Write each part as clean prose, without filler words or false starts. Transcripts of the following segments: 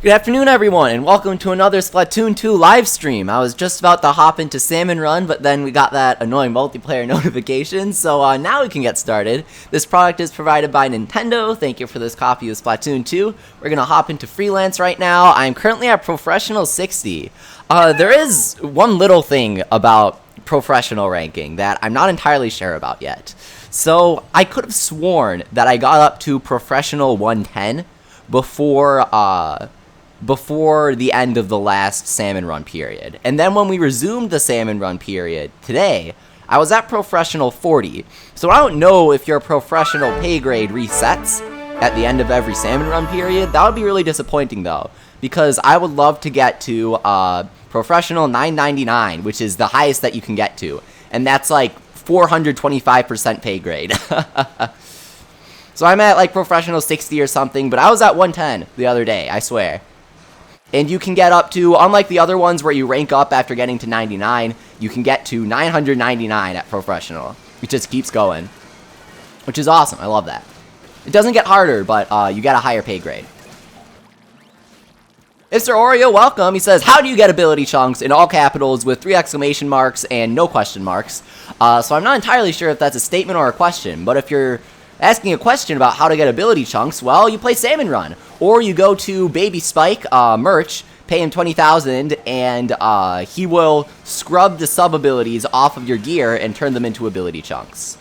Good afternoon, everyone, and welcome to another Splatoon 2 live stream. I was just about to hop into Salmon Run, but then we got that annoying multiplayer notification, so now we can get started. This product is provided by Nintendo. Thank you for this copy of Splatoon 2. We're going to hop into Freelance right now. I'm currently at Profreshional 60. There is one little thing about Profreshional ranking that I'm not entirely sure about yet. So, I could have sworn that I got up to Profreshional 110 before the end of the last Salmon Run period. And then when we resumed the Salmon Run period today, I was at Profreshional 40. So I don't know if your Profreshional pay grade resets at the end of every Salmon Run period. That would be really disappointing though, because I would love to get to Profreshional 999, which is the highest that you can get to. And that's like 425% pay grade. So I'm at like Profreshional 60 or something, but I was at 110 the other day, I swear. And you can get up to, unlike the other ones where you rank up after getting to 99, you can get to 999 at Profreshional. It just keeps going, which is awesome. I love that. It doesn't get harder, but you get a higher pay grade. Mr. Oreo, welcome. He says, how do you get ability chunks in all capitals with 3 exclamation marks and no question marks? So I'm not entirely sure if that's a statement or a question, but if you're asking a question about how to get ability chunks, well, you play Salmon Run. Or you go to Baby Spike merch, pay him 20,000, and he will scrub the sub abilities off of your gear and turn them into ability chunks.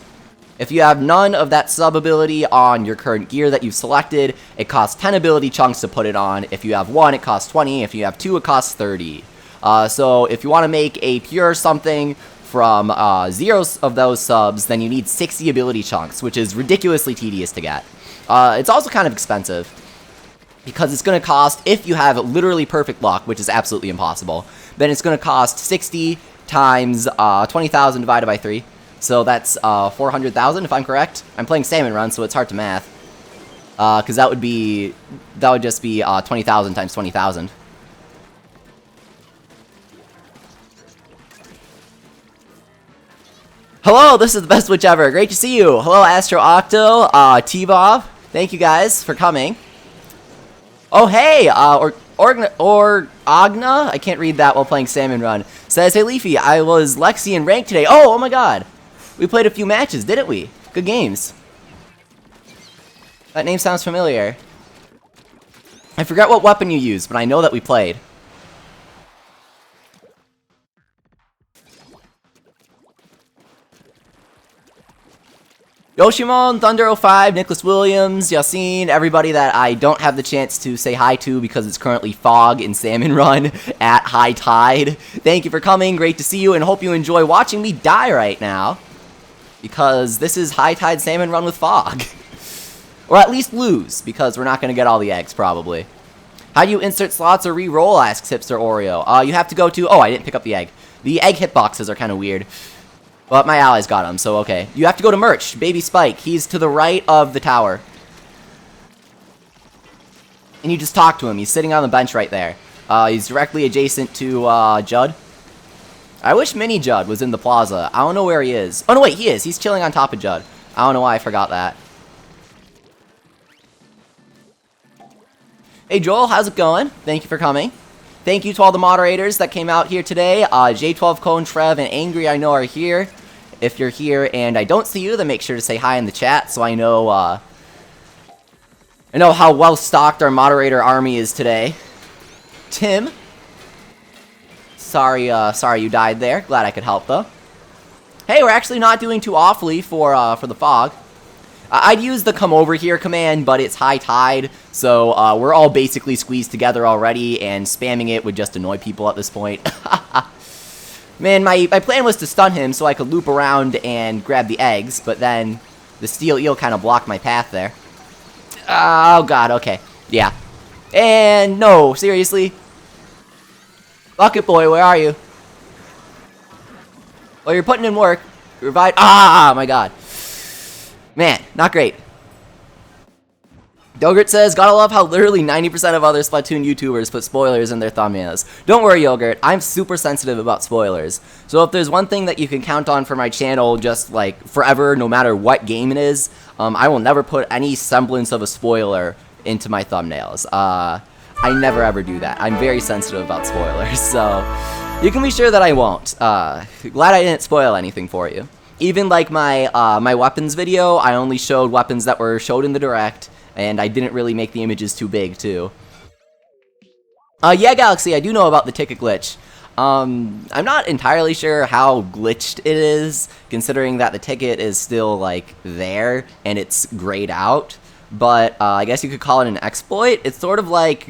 If you have none of that sub ability on your current gear that you've selected, it costs 10 ability chunks to put it on. If you have 1, it costs 20. If you have 2, it costs 30. So if you want to make a pure something from 0 of those subs, then you need 60 ability chunks, which is ridiculously tedious to get. It's also kind of expensive, because it's going to cost, if you have literally perfect luck, which is absolutely impossible, then it's going to cost 60 times 20,000 divided by 3. So that's 400,000 if I'm correct. I'm playing Salmon Run, so it's hard to math. Because that would just be 20,000 times 20,000. Hello, this is the best Witch ever. Great to see you. Hello, Astro Octo, T-Bob. Thank you guys for coming. Oh, hey, Agna, I can't read that while playing Salmon Run, says, hey, Leafy, I was Lexi in rank today. Oh my god. We played a few matches, didn't we? Good games. That name sounds familiar. I forgot what weapon you used, but I know that we played. Yoshimon, Thunder05, Nicholas Williams, Yassine, everybody that I don't have the chance to say hi to because it's currently fog in Salmon Run at high tide. Thank you for coming, great to see you, and hope you enjoy watching me die right now, because this is high tide Salmon Run with fog. Or at least lose, because we're not going to get all the eggs, probably. How do you insert slots or re-roll, asks Hipster Oreo. You have to go to, oh, I didn't pick up the egg. The egg hitboxes are kind of weird. But my allies got him, so okay. You have to go to merch, Baby Spike. He's to the right of the tower. And you just talk to him. He's sitting on the bench right there. He's directly adjacent to Judd. I wish Mini Judd was in the plaza. I don't know where he is. Oh, no, wait, he is. He's chilling on top of Judd. I don't know why I forgot that. Hey, Joel, how's it going? Thank you for coming. Thank you to all the moderators that came out here today. J12, Cone, Trev, and Angry, I know, are here. If you're here and I don't see you, then make sure to say hi in the chat so I know how well stocked our moderator army is today. Tim, sorry you died there. Glad I could help though. Hey, we're actually not doing too awfully for the fog. I'd use the come over here command, but it's high tide, so we're all basically squeezed together already, and spamming it would just annoy people at this point. Man, my plan was to stun him so I could loop around and grab the eggs, but then the steel eel kind of blocked my path there. Oh god, okay. Yeah. And no, seriously? Bucket Boy, where are you? Well, you're putting in work. Revive. Ah, my god. Man, not great. Yogurt says, gotta love how literally 90% of other Splatoon YouTubers put spoilers in their thumbnails. Don't worry, Yogurt, I'm super sensitive about spoilers. So if there's one thing that you can count on for my channel, just like forever, no matter what game it is, I will never put any semblance of a spoiler into my thumbnails. I never ever do that. I'm very sensitive about spoilers, so you can be sure that I won't. Glad I didn't spoil anything for you. Even like my my weapons video, I only showed weapons that were showed in the direct, and I didn't really make the images too big too. Yeah, Galaxy, I do know about the ticket glitch. I'm not entirely sure how glitched it is, considering that the ticket is still like there and it's grayed out. But I guess you could call it an exploit. It's sort of like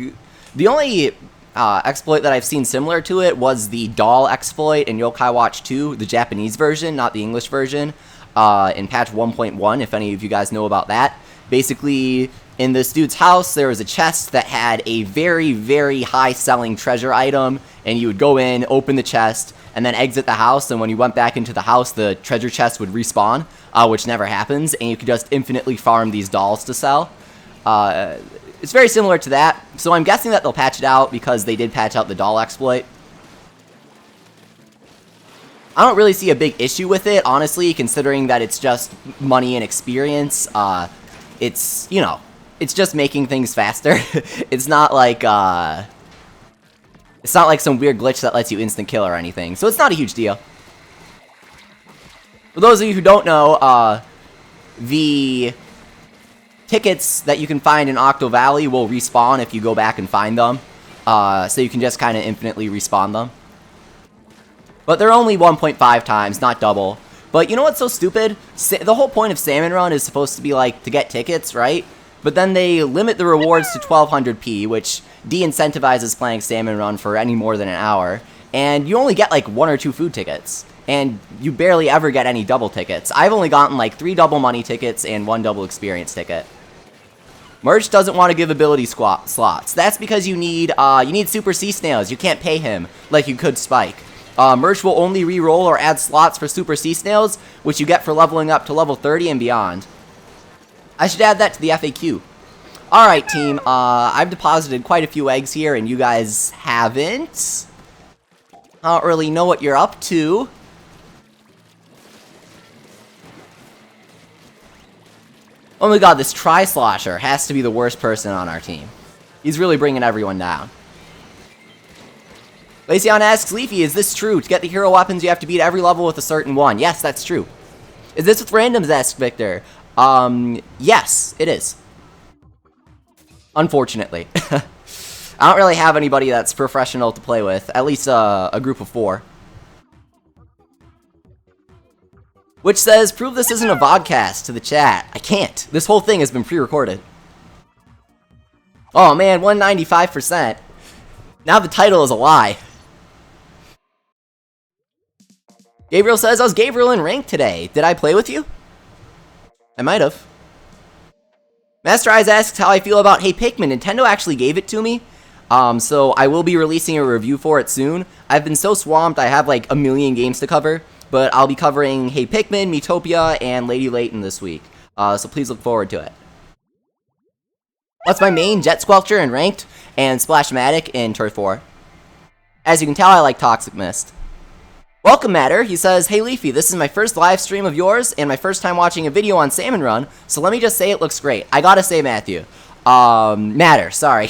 the only exploit that I've seen similar to it was the doll exploit in Yokai Watch 2, the Japanese version, not the English version, in patch 1.1, if any of you guys know about that. Basically, in this dude's house, there was a chest that had a very, very high selling treasure item, and you would go in, open the chest, and then exit the house, and when you went back into the house, the treasure chest would respawn, which never happens, and you could just infinitely farm these dolls to sell. It's very similar to that, so I'm guessing that they'll patch it out because they did patch out the doll exploit. I don't really see a big issue with it, honestly, considering that it's just money and experience. It's, you know, it's just making things faster. It's not like some weird glitch that lets you instant kill or anything, so it's not a huge deal. For those of you who don't know, the tickets that you can find in Octo Valley will respawn if you go back and find them, so you can just kind of infinitely respawn them. But they're only 1.5 times, not double. But you know what's so stupid? The whole point of Salmon Run is supposed to be like to get tickets, right? But then they limit the rewards to 1200p, which de-incentivizes playing Salmon Run for any more than an hour. And you only get like 1 or 2 food tickets. And you barely ever get any double tickets. I've only gotten like 3 double money tickets and 1 double experience ticket. Merch doesn't want to give ability slots. That's because you need Super Sea Snails. You can't pay him like you could Spike. Merch will only re-roll or add slots for Super Sea Snails, which you get for leveling up to level 30 and beyond. I should add that to the FAQ. Alright, team. I've deposited quite a few eggs here, and you guys haven't. I don't really know what you're up to. Oh my god, this Tri-Slosher has to be the worst person on our team. He's really bringing everyone down. Laceon asks, Leafy, is this true? To get the hero weapons, you have to beat every level with a certain one. Yes, that's true. Is this with randoms, asks Victor? Yes, it is. Unfortunately. I don't really have anybody that's professional to play with. At least a group of 4. Which says, prove this isn't a vodcast to the chat. I can't. This whole thing has been pre-recorded. Oh man, 195%. Now the title is a lie. Gabriel says, I was Gabriel in rank today. Did I play with you? I might have. Master Eyes asks how I feel about Hey Pikmin. Nintendo actually gave it to me. So I will be releasing a review for it soon. I've been so swamped, I have like a million games to cover. But I'll be covering Hey Pikmin, Miitopia, and Lady Layton this week. So please look forward to it. What's my main? Jet Squelcher in Ranked, and Splash-o-Matic in Turf 4. As you can tell, I like Toxic Mist. Welcome, Matter. He says, hey Leafy, this is my first live stream of yours, and my first time watching a video on Salmon Run, so let me just say it looks great. I gotta say, Matthew. Matter, sorry.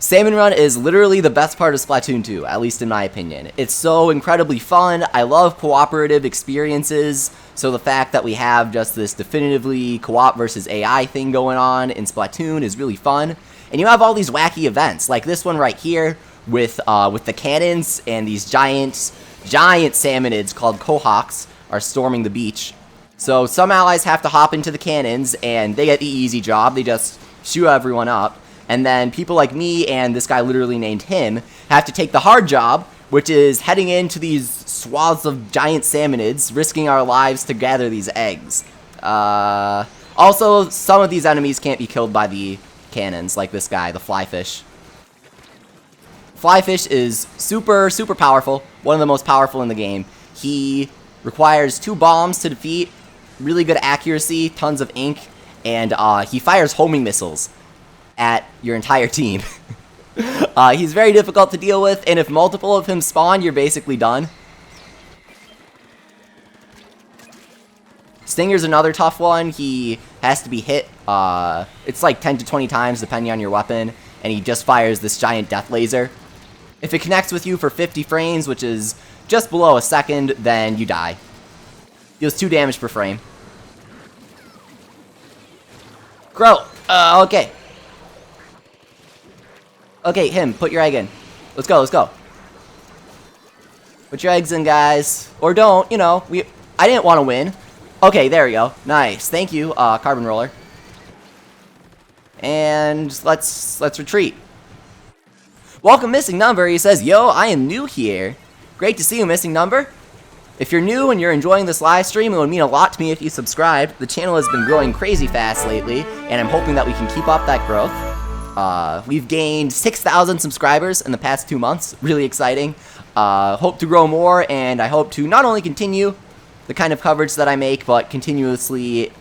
Salmon Run is literally the best part of Splatoon 2, at least in my opinion. It's so incredibly fun. I love cooperative experiences, so the fact that we have just this definitively co-op versus AI thing going on in Splatoon is really fun. And you have all these wacky events, like this one right here with the cannons and these giant salmonids called Kohawks are storming the beach. So some allies have to hop into the cannons, and they get the easy job. They just shoot everyone up. And then people like me and this guy literally named him have to take the hard job, which is heading into these swaths of giant salmonids, risking our lives to gather these eggs. Also, some of these enemies can't be killed by the cannons, like this guy, the Flyfish. Flyfish is super, super powerful, one of the most powerful in the game. He requires 2 bombs to defeat, really good accuracy, tons of ink, and he fires homing missiles at your entire team. He's very difficult to deal with, and if multiple of him spawn, you're basically done. Stinger's another tough one. He has to be hit, it's like 10 to 20 times depending on your weapon, and he just fires this giant death laser. If it connects with you for 50 frames, which is just below a second, then you die. Deals 2 damage per frame. Crow! Okay. Okay, him, put your egg in. Let's go, let's go. Put your eggs in, guys. Or don't, you know, I didn't want to win. Okay, there we go. Nice. Thank you, Carbon Roller. And let's retreat. Welcome, Missing Number. He says, yo, I am new here. Great to see you, Missing Number. If you're new and you're enjoying this live stream, it would mean a lot to me if you subscribed. The channel has been growing crazy fast lately, and I'm hoping that we can keep up that growth. We've gained 6,000 subscribers in the past 2 months. Really exciting. Hope to grow more, and I hope to not only continue the kind of coverage that I make, but continuously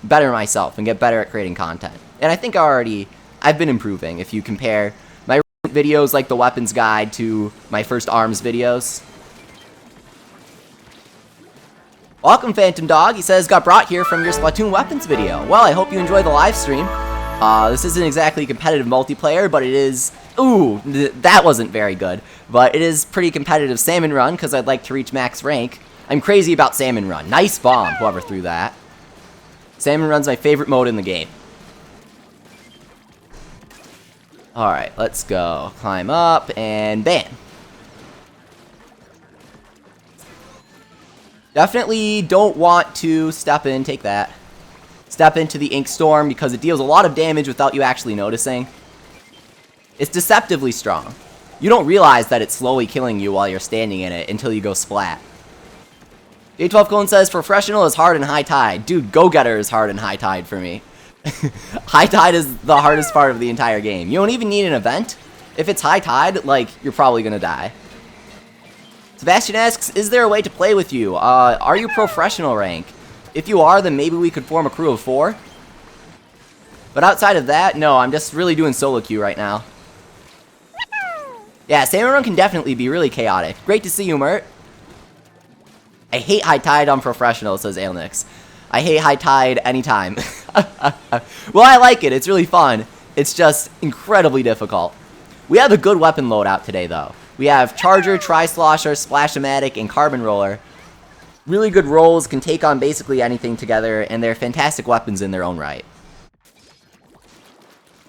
better myself and get better at creating content. And I think I've been improving if you compare my videos like the weapons guide to my first arms videos. Welcome, Phantom Dog. He says, got brought here from your Splatoon weapons video. Well, I hope you enjoy the live stream. This isn't exactly competitive multiplayer, but it is... Ooh, that wasn't very good. But it is pretty competitive Salmon Run, because I'd like to reach max rank. I'm crazy about Salmon Run. Nice bomb, whoever threw that. Salmon Run's my favorite mode in the game. Alright, let's go. Climb up, and bam. Definitely don't want to step in, take that. Step into the Ink Storm because it deals a lot of damage without you actually noticing. It's deceptively strong. You don't realize that it's slowly killing you while you're standing in it until you go splat. J12 Colon says, Profreshional is hard in high tide. Dude, Go-Getter is hard in high tide for me. High tide is the hardest part of the entire game. You don't even need an event. If it's high tide, like, you're probably gonna die. Sebastian asks, is there a way to play with you? Are you Profreshional rank? If you are, then maybe we could form a crew of 4. But outside of that, no, I'm just really doing solo queue right now. Yeah, Salmon Run can definitely be really chaotic. Great to see you, Mert. I hate high tide on Profreshional, says Ailnix. I hate high tide anytime. Well, I like it. It's really fun. It's just incredibly difficult. We have a good weapon loadout today, though. We have Charger, Tri-Slosher, Splash-o-Matic, and Carbon Roller. Really good rolls, can take on basically anything together, and they're fantastic weapons in their own right.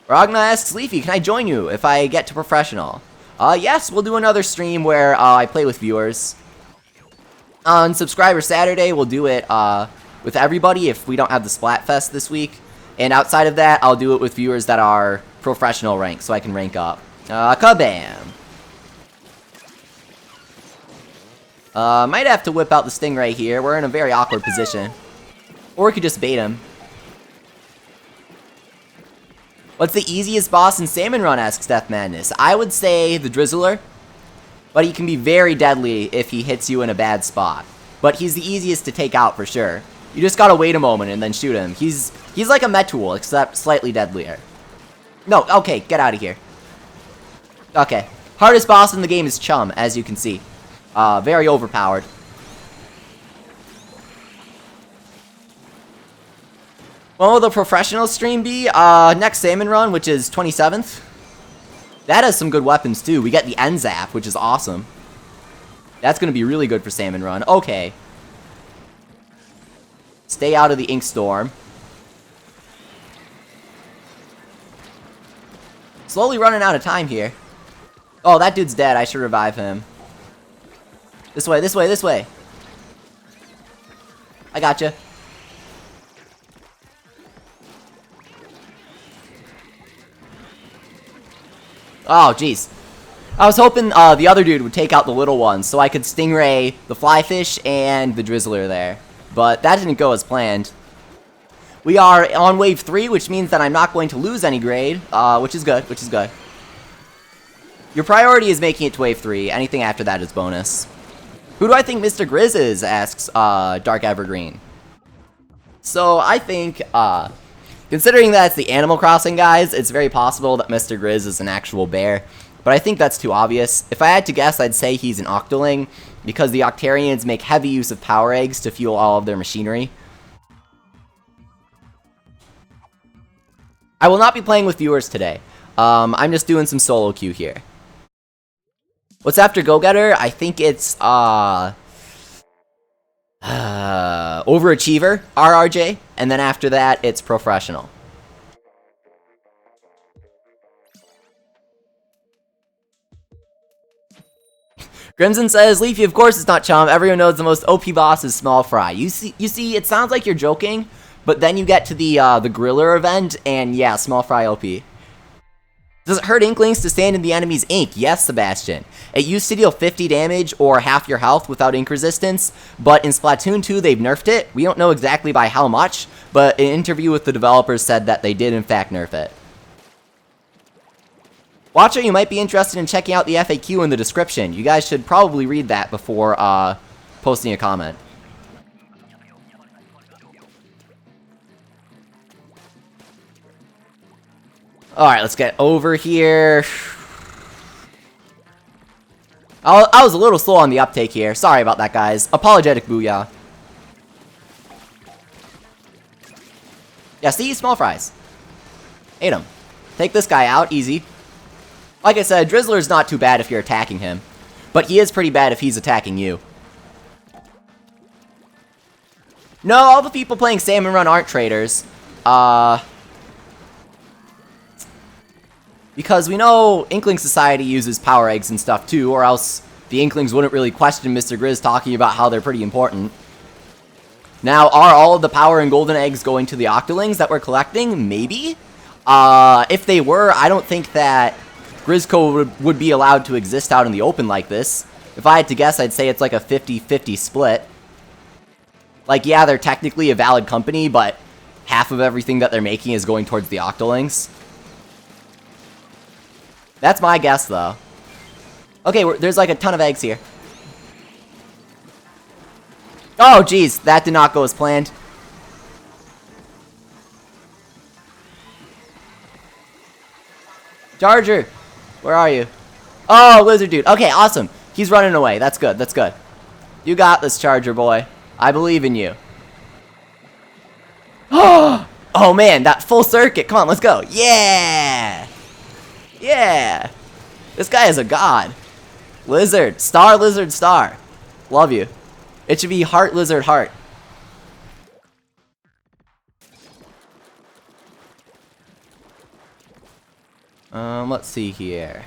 Ragna asks, Leafy, can I join you if I get to Profreshional? Yes, we'll do another stream where I play with viewers. On Subscriber Saturday, we'll do it with everybody if we don't have the Splatfest this week. And outside of that, I'll do it with viewers that are Profreshional rank, so I can rank up. Kabam! Might have to whip out the Stingray here. We're in a very awkward position. Or we could just bait him. What's the easiest boss in Salmon Run, asks Death Madness. I would say the Drizzler. But he can be very deadly if he hits you in a bad spot. But he's the easiest to take out for sure. You just gotta wait a moment and then shoot him. He's like a Metool, except slightly deadlier. No, okay, get out of here. Okay. Hardest boss in the game is Chum, as you can see. Very overpowered. When will the Profreshional stream be? Next Salmon Run, which is 27th. That has some good weapons, too. We get the N-Zap, which is awesome. That's going to be really good for Salmon Run. Okay. Stay out of the Ink Storm. Slowly running out of time here. Oh, that dude's dead. I should revive him. This way, this way, this way. I gotcha. Oh, jeez. I was hoping the other dude would take out the little ones so I could Stingray the Flyfish and the Drizzler there. But that didn't go as planned. We are on wave 3, which means that I'm not going to lose any grade, which is good, which is good. Your priority is making it to wave 3. Anything after that is bonus. Who do I think Mr. Grizz is, asks Dark Evergreen. So, I think, considering that it's the Animal Crossing guys, it's very possible that Mr. Grizz is an actual bear. But I think that's too obvious. If I had to guess, I'd say he's an Octoling, because the Octarians make heavy use of power eggs to fuel all of their machinery. I will not be playing with viewers today. I'm just doing some solo queue here. What's after Go-Getter? I think it's, Overachiever, RRJ, and then after that, it's Profreshional. Crimson says, Leafy, of course it's not Chum. Everyone knows the most OP boss is Small Fry. You see, it sounds like you're joking, but then you get to the Griller event, and yeah, Small Fry OP. Does it hurt Inklings to stand in the enemy's ink? Yes, Sebastian. It used to deal 50 damage or half your health without ink resistance, but in Splatoon 2 they've nerfed it. We don't know exactly by how much, but an interview with the developers said that they did in fact nerf it. Watcher, you might be interested in checking out the FAQ in the description. You guys should probably read that before posting a comment. Alright, let's get over here. I was a little slow on the uptake here. Sorry about that, guys. Apologetic booyah. Yeah, see? Small fries. Ate him. Take this guy out. Easy. Like I said, Drizzler's not too bad if you're attacking him. But he is pretty bad if he's attacking you. No, all the people playing Salmon Run aren't traitors. Because we know Inkling Society uses power eggs and stuff too, or else the Inklings wouldn't really question Mr. Grizz talking about how they're pretty important. Now, are all of the power and golden eggs going to the Octolings that we're collecting? Maybe. If they were, I don't think that Grizzco would be allowed to exist out in the open like this. If I had to guess, I'd say it's like a 50-50 split. Like, yeah, they're technically a valid company, but half of everything that they're making is going towards the Octolings. That's my guess, though. Okay, there's like a ton of eggs here. Oh, jeez, that did not go as planned. Charger, where are you? Oh, lizard dude. Okay, awesome. He's running away. That's good. That's good. You got this, Charger boy. I believe in you. Oh, man, that full circuit. Come on, let's go. Yeah. Yeah. This guy is a god. Lizard. Star, lizard, star. Love you. It should be heart, lizard, heart. Let's see here.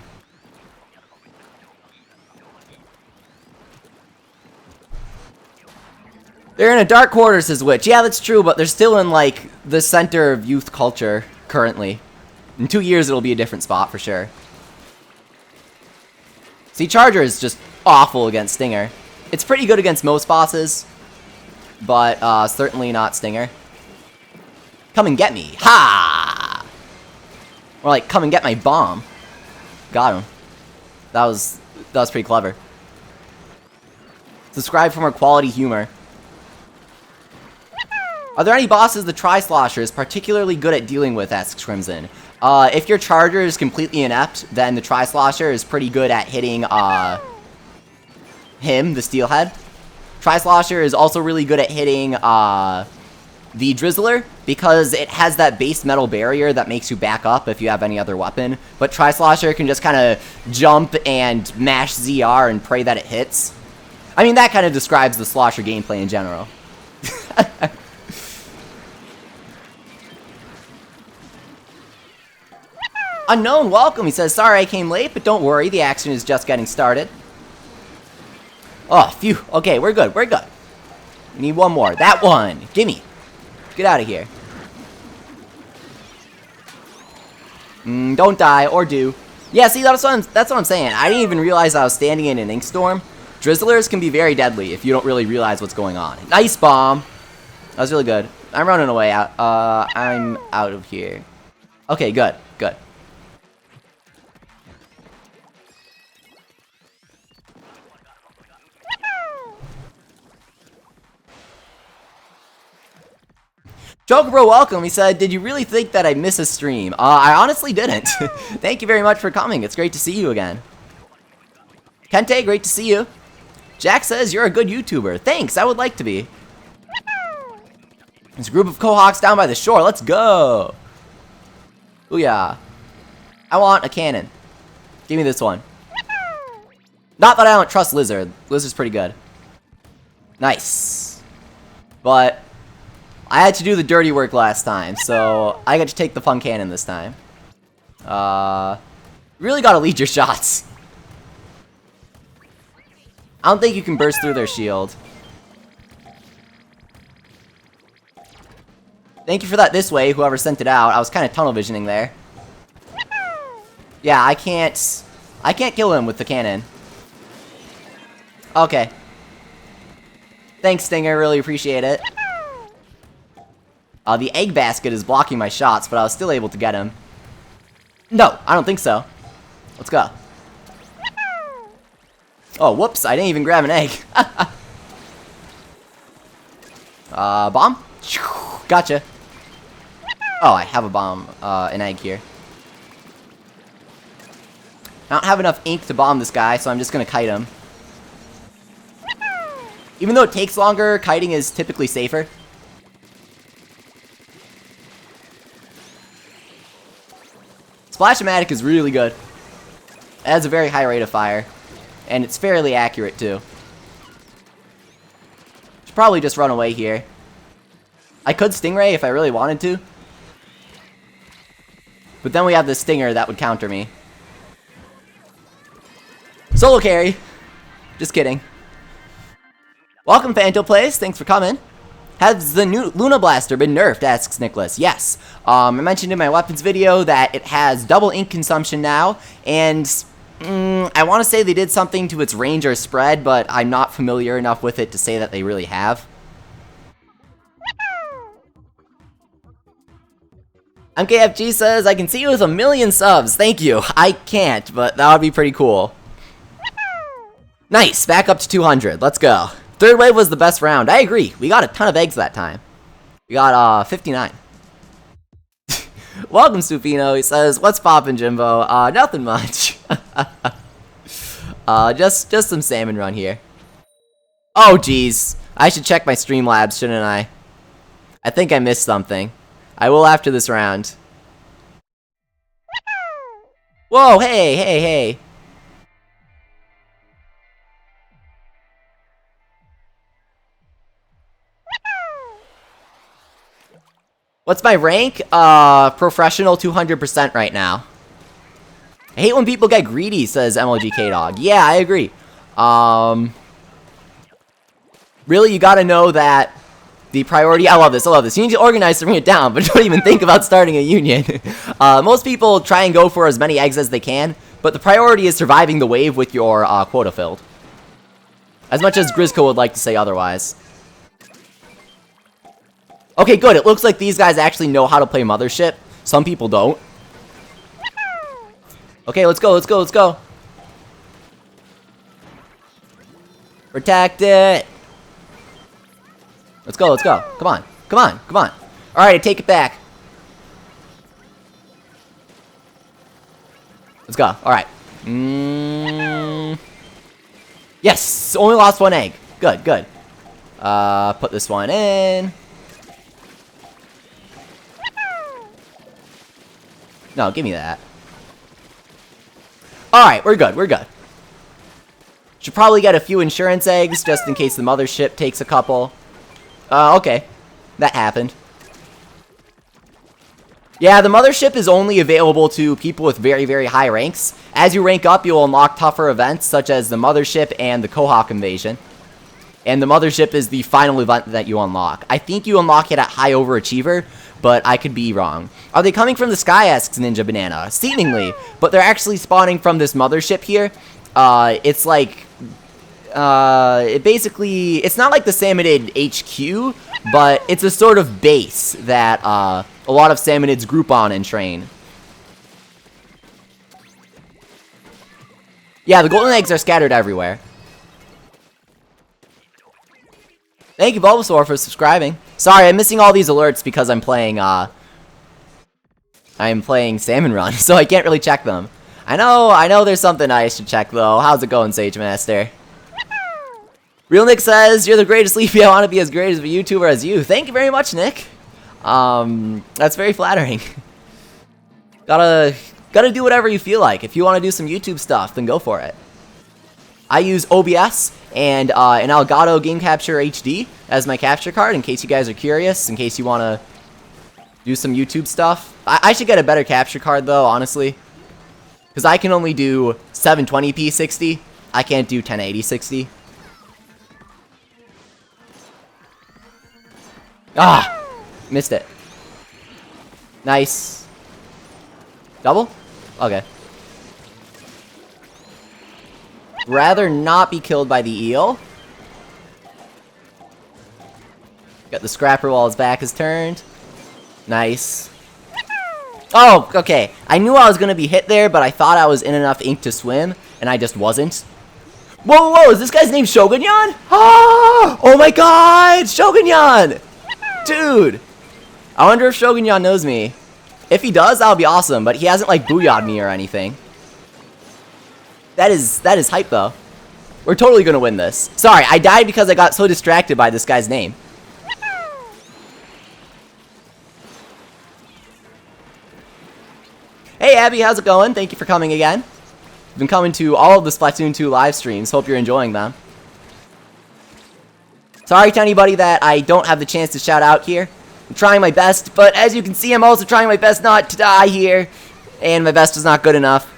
They're in a dark quarter, says Witch. Yeah, that's true, but they're still in, like, the center of youth culture currently. In 2 years, it'll be a different spot for sure. See, Charger is just awful against Stinger. It's pretty good against most bosses, but certainly not Stinger. Come and get me. Ha! Or like, come and get my bomb. Got him. That was pretty clever. Subscribe for more quality humor. Are there any bosses the Tri-Slosher is particularly good at dealing with, asks Crimson. If your Charger is completely inept, then the Tri-Slosher is pretty good at hitting, him, the Steelhead. Tri-Slosher is also really good at hitting, the Drizzler, because it has that base metal barrier that makes you back up if you have any other weapon. But Tri-Slosher can just kind of jump and mash ZR and pray that it hits. I mean, that kind of describes the Slosher gameplay in general. Unknown, welcome. He says, sorry I came late, but don't worry, the action is just getting started. Oh, phew. Okay, we're good. We're good. We need one more. That one. Gimme. Get out of here. Don't die, or do. Yeah, see, that's what I'm saying. I didn't even realize I was standing in an ink storm. Drizzlers can be very deadly if you don't really realize what's going on. Nice bomb. That was really good. I'm running away. I'm out of here. Okay, good. Good. Joker welcome. He said, did you really think that I'd miss a stream? I honestly didn't. Thank you very much for coming. It's great to see you again. Kente, great to see you. Jack says, you're a good YouTuber. Thanks, I would like to be. There's a group of Quahawks down by the shore. Let's go. Booyah. I want a cannon. Give me this one. Not that I don't trust Lizard. Lizard's pretty good. Nice. But I had to do the dirty work last time, so I get to take the fun cannon this time. Really gotta lead your shots. I don't think you can burst through their shield. Thank you for that this way, whoever sent it out. I was kind of tunnel visioning there. Yeah, I can't kill him with the cannon. Okay. Thanks, Stinger. Really appreciate it. The egg basket is blocking my shots, but I was still able to get him. No, I don't think so. Let's go. Oh, whoops. I didn't even grab an egg. Bomb? Gotcha. Oh, I have a bomb, an egg here. I don't have enough ink to bomb this guy, so I'm just gonna kite him. Even though it takes longer, kiting is typically safer. Splash-o-Matic is really good. It has a very high rate of fire. And it's fairly accurate, too. Should probably just run away here. I could Stingray if I really wanted to. But then we have the Stinger that would counter me. Solo carry. Just kidding. Welcome, Phantom Plays. Thanks for coming. Has the new Luna Blaster been nerfed? Asks Nicholas. Yes. I mentioned in my weapons video that it has double ink consumption now, and I want to say they did something to its range or spread, but I'm not familiar enough with it to say that they really have. MKFG says, I can see you with 1,000,000 subs. Thank you. I can't, but that would be pretty cool. Nice. Back up to 200. Let's go. Third wave was the best round. I agree. We got a ton of eggs that time. We got 59. Welcome, Supino. He says, what's poppin', Jimbo? Nothing much. Just some Salmon Run here. Oh, geez. I should check my Streamlabs, shouldn't I? I think I missed something. I will after this round. Whoa, hey, hey, hey. What's my rank? Profreshional 200% right now. I hate when people get greedy, says MLGK-Dog. Yeah, I agree. Really, you gotta know that the priority... I love this, I love this. You need to organize to bring it down, but don't even think about starting a union. Most people try and go for as many eggs as they can, but the priority is surviving the wave with your quota filled. As much as Grizzco would like to say otherwise. Okay, good. It looks like these guys actually know how to play Mothership. Some people don't. Okay, let's go, let's go, let's go. Protect it. Let's go, let's go. Come on, come on, come on. Alright, I take it back. Let's go. Alright. Yes! Only lost one egg. Good, good. Put this one in. No, give me that. Alright, we're good, we're good. Should probably get a few insurance eggs, just in case the mothership takes a couple. Okay. That happened. Yeah, the mothership is only available to people with very, very high ranks. As you rank up, you'll unlock tougher events, such as the mothership and the Kohawk invasion. And the mothership is the final event that you unlock. I think you unlock it at high overachiever, but I could be wrong. Are they coming from the sky, asks Ninja Banana. Seemingly, but they're actually spawning from this mothership here. It's like, it basically, it's not like the Salmonid HQ, but it's a sort of base that, a lot of Salmonids group on and train. Yeah, the golden eggs are scattered everywhere. Thank you, Bulbasaur, for subscribing. Sorry, I'm missing all these alerts because I'm playing Salmon Run, so I can't really check them. I know there's something I should check, though. How's it going, Sage Master? Real Nick says, you're the greatest Leafy. I want to be as great of a YouTuber as you. Thank you very much, Nick. That's very flattering. Gotta Gotta do whatever you feel like. If you want to do some YouTube stuff, then go for it. I use OBS and an Elgato Game Capture HD as my capture card, in case you guys are curious, in case you want to do some YouTube stuff. I should get a better capture card, though, honestly. Because I can only do 720p 60. I can't do 1080 60. Ah! Missed it. Nice. Double? Okay. Rather not be killed by the eel. Got the scrapper while his back is turned. Nice. Oh, okay. I knew I was going to be hit there, but I thought I was in enough ink to swim, and I just wasn't. Whoa, whoa, is this guy's name Shogunyan? Ah! Oh my god! Shogunyan! Dude! I wonder if Shogunyan knows me. If he does, that'll be awesome, but he hasn't, like, booyah'd me or anything. That is hype, though. We're totally gonna win this. Sorry, I died because I got so distracted by this guy's name. Hey, Abby, how's it going? Thank you for coming again. I've been coming to all of the Splatoon 2 live streams. Hope you're enjoying them. Sorry to anybody that I don't have the chance to shout out here. I'm trying my best, but as you can see, I'm also trying my best not to die here. And my best is not good enough.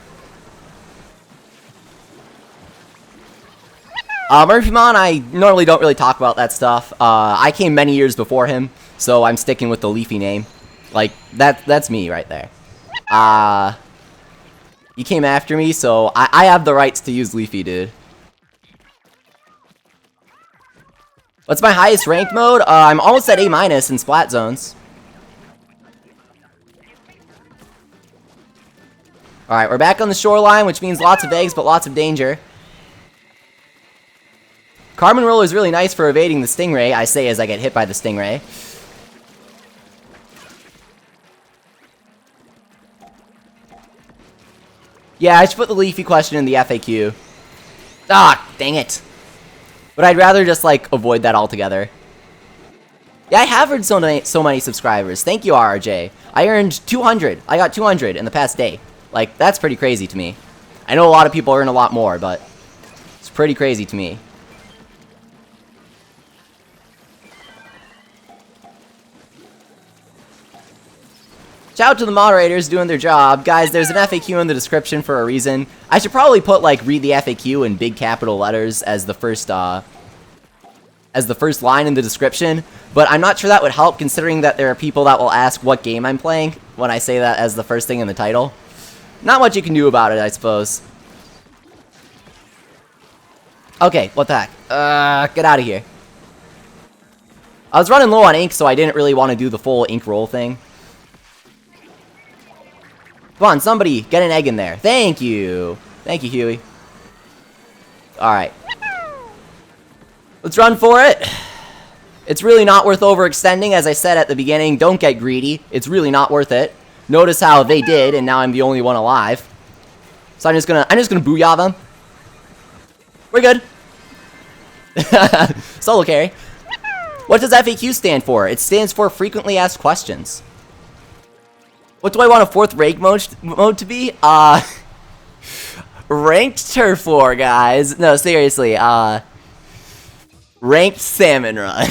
Murphymon, I normally don't really talk about that stuff. I came many years before him, so I'm sticking with the Leafy name. Like, that's me right there. He came after me, so I have the rights to use Leafy, dude. What's my highest ranked mode? I'm almost at A- in Splat Zones. Alright, we're back on the shoreline, which means lots of eggs, but lots of danger. Carmen Roll is really nice for evading the Stingray, I say as I get hit by the Stingray. Yeah, I should put the Leafy question in the FAQ. Ah, dang it. But I'd rather just, like, avoid that altogether. Yeah, I have earned so many subscribers. Thank you, RRJ. I earned 200. I got 200 in the past day. Like, that's pretty crazy to me. I know a lot of people earn a lot more, but it's pretty crazy to me. Shout out to the moderators doing their job. Guys, there's an FAQ in the description for a reason. I should probably put, like, read the FAQ in big capital letters as the first line in the description, but I'm not sure that would help considering that there are people that will ask what game I'm playing when I say that as the first thing in the title. Not much you can do about it, I suppose. Okay, what the heck? Get out of here. I was running low on ink, so I didn't really want to do the full ink roll thing. Come on, somebody, get an egg in there. Thank you. Thank you, Huey. Alright. Let's run for it. It's really not worth overextending, as I said at the beginning. Don't get greedy. It's really not worth it. Notice how they did, and now I'm the only one alive. So I'm just gonna booyah them. We're good. Solo carry. What does FAQ stand for? It stands for frequently asked questions. What do I want a fourth rank mode to be? Ranked Turf War, guys. No, seriously. Ranked Salmon Run.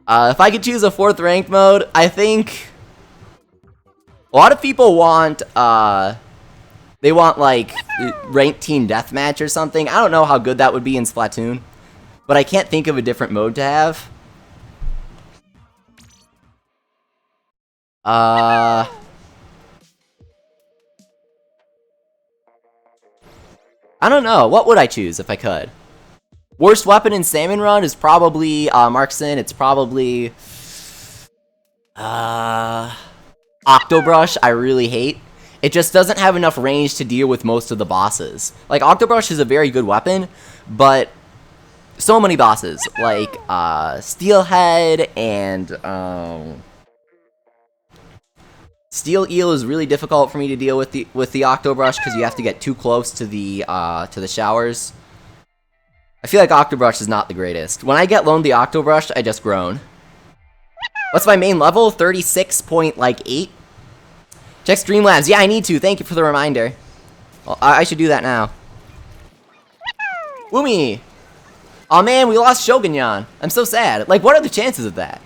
If I could choose a fourth ranked mode, I think a lot of people want, they want, like, ranked team deathmatch or something. I don't know how good that would be in Splatoon, but I can't think of a different mode to have. I don't know. What would I choose if I could? Worst weapon in Salmon Run is probably, Markson. It's probably, Octobrush, I really hate. It just doesn't have enough range to deal with most of the bosses. Like, Octobrush is a very good weapon, but so many bosses. Like, Steelhead and, Steel Eel is really difficult for me to deal with the Octobrush because you have to get too close to the showers. I feel like Octobrush is not the greatest. When I get loaned the Octobrush, I just groan. What's my main level? 36.8. Check Streamlabs. Yeah, I need to. Thank you for the reminder. Well, I should do that now. Woomy! Oh man, we lost Shogunyan. I'm so sad. Like, what are the chances of that?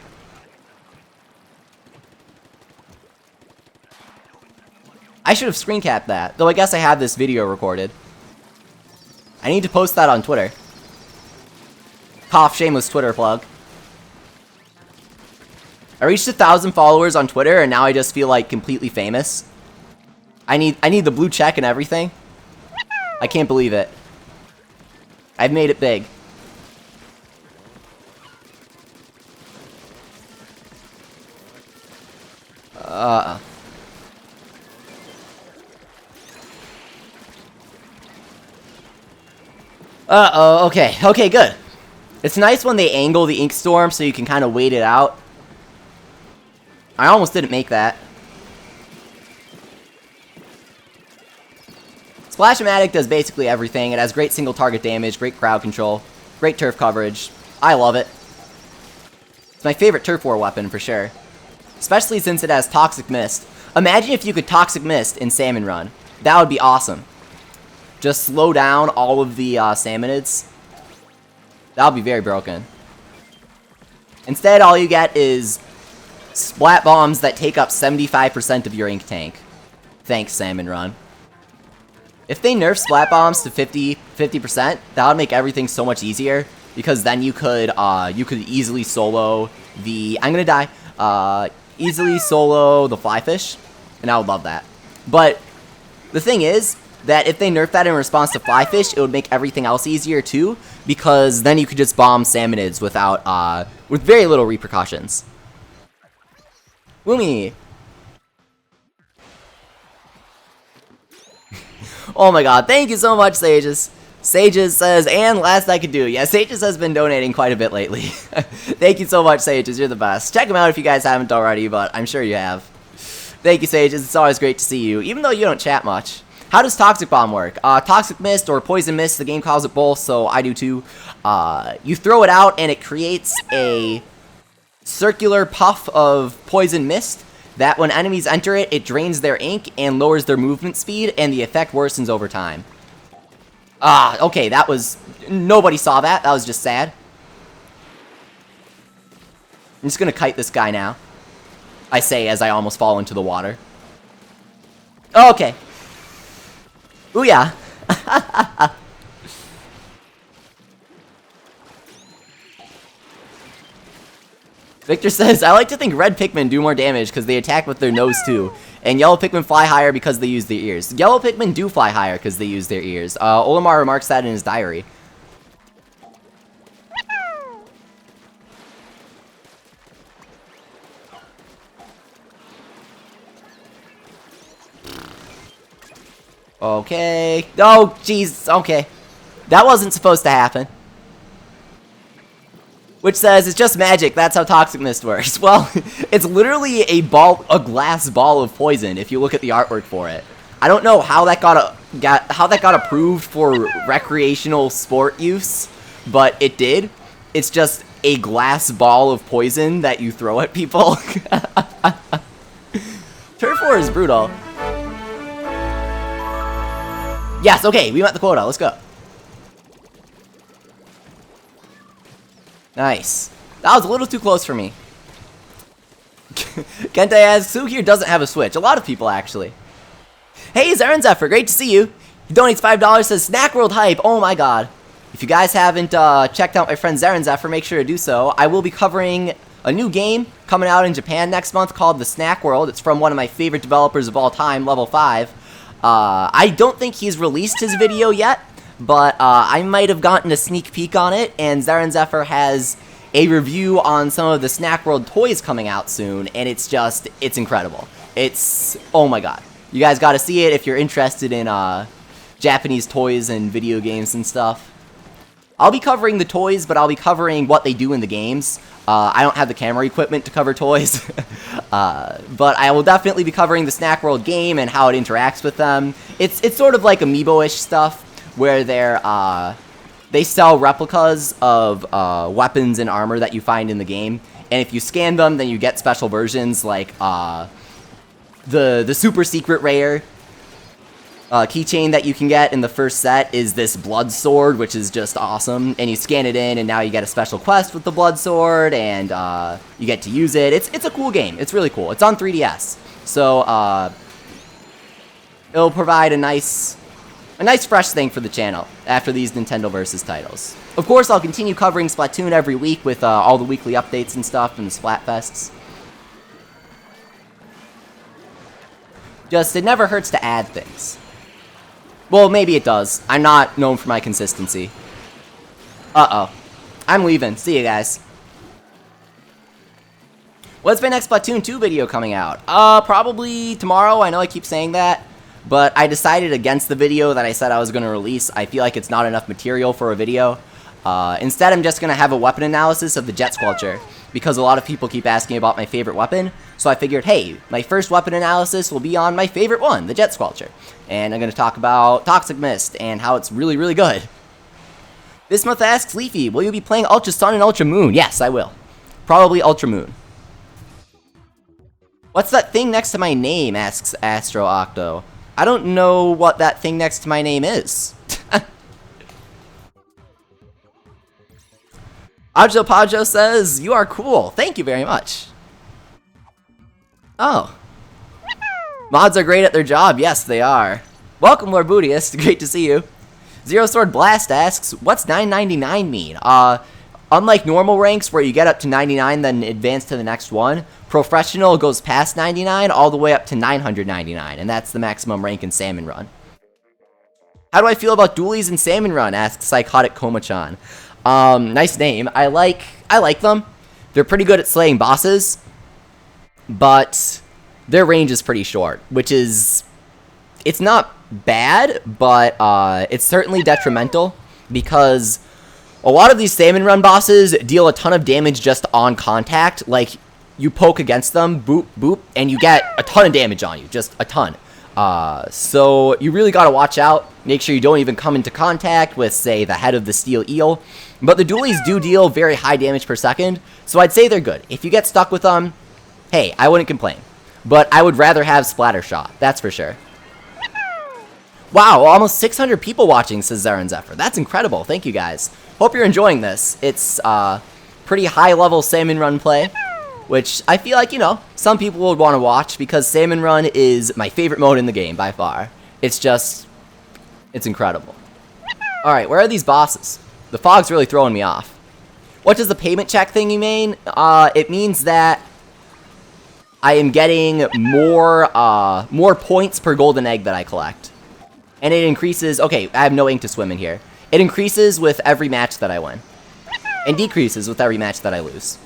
I should have screen capped that, though I guess I have this video recorded. I need to post that on Twitter. Cough, shameless Twitter plug. I reached 1,000 followers on Twitter, and now I just feel like completely famous. I need the blue check and everything. I can't believe it. I've made it big. Uh-oh, okay. Okay, good. It's nice when they angle the ink storm so you can kind of wait it out. I almost didn't make that. Splash-o-Matic does basically everything. It has great single target damage, great crowd control, great turf coverage. I love it. It's my favorite turf war weapon for sure. Especially since it has Toxic Mist. Imagine if you could Toxic Mist in Salmon Run. That would be awesome. Just slow down all of the Salmonids. That would be very broken. Instead, all you get is splat bombs that take up 75% of your ink tank. Thanks, Salmon Run. If they nerf splat bombs to 50%, that would make everything so much easier. Because then you could easily solo the... I'm gonna die. Easily solo the flyfish. And I would love that. But the thing is that if they nerf that in response to flyfish, it would make everything else easier too. Because then you could just bomb salmonids without, with very little repercussions. Woomy! Oh my god, thank you so much, Sages. Sages says, and last I could do. Yeah, Sages has been donating quite a bit lately. Thank you so much, Sages. You're the best. Check him out if you guys haven't already, but I'm sure you have. Thank you, Sages. It's always great to see you, even though you don't chat much. How does Toxic Bomb work? Toxic Mist or Poison Mist, the game calls it both, so I do too. You throw it out and it creates a circular puff of Poison Mist that when enemies enter it, it drains their ink and lowers their movement speed, and the effect worsens over time. Okay, that was... Nobody saw that. That was just sad. I'm just gonna kite this guy now. I say as I almost fall into the water. Okay. Ooh, yeah. Victor says, I like to think red Pikmin do more damage because they attack with their nose too. And yellow Pikmin fly higher because they use their ears. Yellow Pikmin do fly higher because they use their ears. Olimar remarks that in his diary. Okay. Oh, jeez. Okay. That wasn't supposed to happen. Which says, it's just magic, that's how Toxic Mist works. Well, it's literally a glass ball of poison if you look at the artwork for it. I don't know how that got approved for recreational sport use, but it did. It's just a glass ball of poison that you throw at people. Turf War is brutal. Yes, okay, we met the quota, let's go. Nice. That was a little too close for me. Kente asks, who here doesn't have a Switch? A lot of people, actually. Hey, Zaren Zephyr, great to see you. He donates $5, says, Snack World Hype, oh my god. If you guys haven't checked out my friend Zaren Zephyr, make sure to do so. I will be covering a new game coming out in Japan next month called The Snack World. It's from one of my favorite developers of all time, Level 5. I don't think he's released his video yet, but I might have gotten a sneak peek on it, and Zaren Zephyr has a review on some of the Snack World toys coming out soon, and it's incredible. It's, oh my god. You guys gotta see it if you're interested in Japanese toys and video games and stuff. I'll be covering the toys, but I'll be covering what they do in the games. I don't have the camera equipment to cover toys, but I will definitely be covering the Snack World game and how it interacts with them. It's sort of like Amiibo-ish stuff, where they sell replicas of weapons and armor that you find in the game, and if you scan them, then you get special versions like the super secret rare keychain that you can get in the first set is this blood sword, which is just awesome, and you scan it in, and now you get a special quest with the blood sword, and you get to use it. It's a cool game. It's really cool. It's on 3DS, so it'll provide a nice fresh thing for the channel after these Nintendo Versus titles. Of course, I'll continue covering Splatoon every week with all the weekly updates and stuff and the Splatfests. Just, it never hurts to add things. Well, maybe it does. I'm not known for my consistency. Uh-oh. I'm leaving. See you guys. When's my next Splatoon 2 video coming out? Probably tomorrow. I know I keep saying that, but I decided against the video that I said I was going to release. I feel like it's not enough material for a video. Instead, I'm just going to have a weapon analysis of the Jet Squelcher, because a lot of people keep asking about my favorite weapon, so I figured, hey, my first weapon analysis will be on my favorite one, the Jet Squelcher. And I'm going to talk about Toxic Mist and how it's really, really good. Bismuth asks, Leafy, will you be playing Ultra Sun and Ultra Moon? Yes, I will. Probably Ultra Moon. What's that thing next to my name, asks Astro Octo. I don't know what that thing next to my name is. Ajo Pajo says, you are cool. Thank you very much. Oh. Mods are great at their job. Yes, they are. Welcome, Lord Bootiest. Great to see you. Zero Sword Blast asks, what's 999 mean? Unlike normal ranks where you get up to 99 then advance to the next one, Profreshional goes past 99 all the way up to 999, and that's the maximum rank in Salmon Run. How do I feel about dualies in Salmon Run? Asks Psychotic Komachan. Nice name. I like them. They're pretty good at slaying bosses, but their range is pretty short, which is, it's not bad, but it's certainly detrimental, because a lot of these Salmon Run bosses deal a ton of damage just on contact. Like, you poke against them, boop, boop, and you get a ton of damage on you, just a ton. So you really gotta watch out. Make sure you don't even come into contact with, say, the head of the steel eel. But the dualies do deal very high damage per second, so I'd say they're good. If you get stuck with them, hey, I wouldn't complain. But I would rather have Splatter Shot, that's for sure. Wow, almost 600 people watching, says Zaran Zephyr. That's incredible. Thank you, guys. Hope you're enjoying this. It's pretty high-level Salmon Run play, which I feel like, you know, some people would want to watch, because Salmon Run is my favorite mode in the game, by far. It's just, it's incredible. Alright, where are these bosses? The fog's really throwing me off. What does the payment check thingy mean? It means that I am getting more points per golden egg that I collect. And it increases, okay, I have no ink to swim in here. It increases with every match that I win. And decreases with every match that I lose.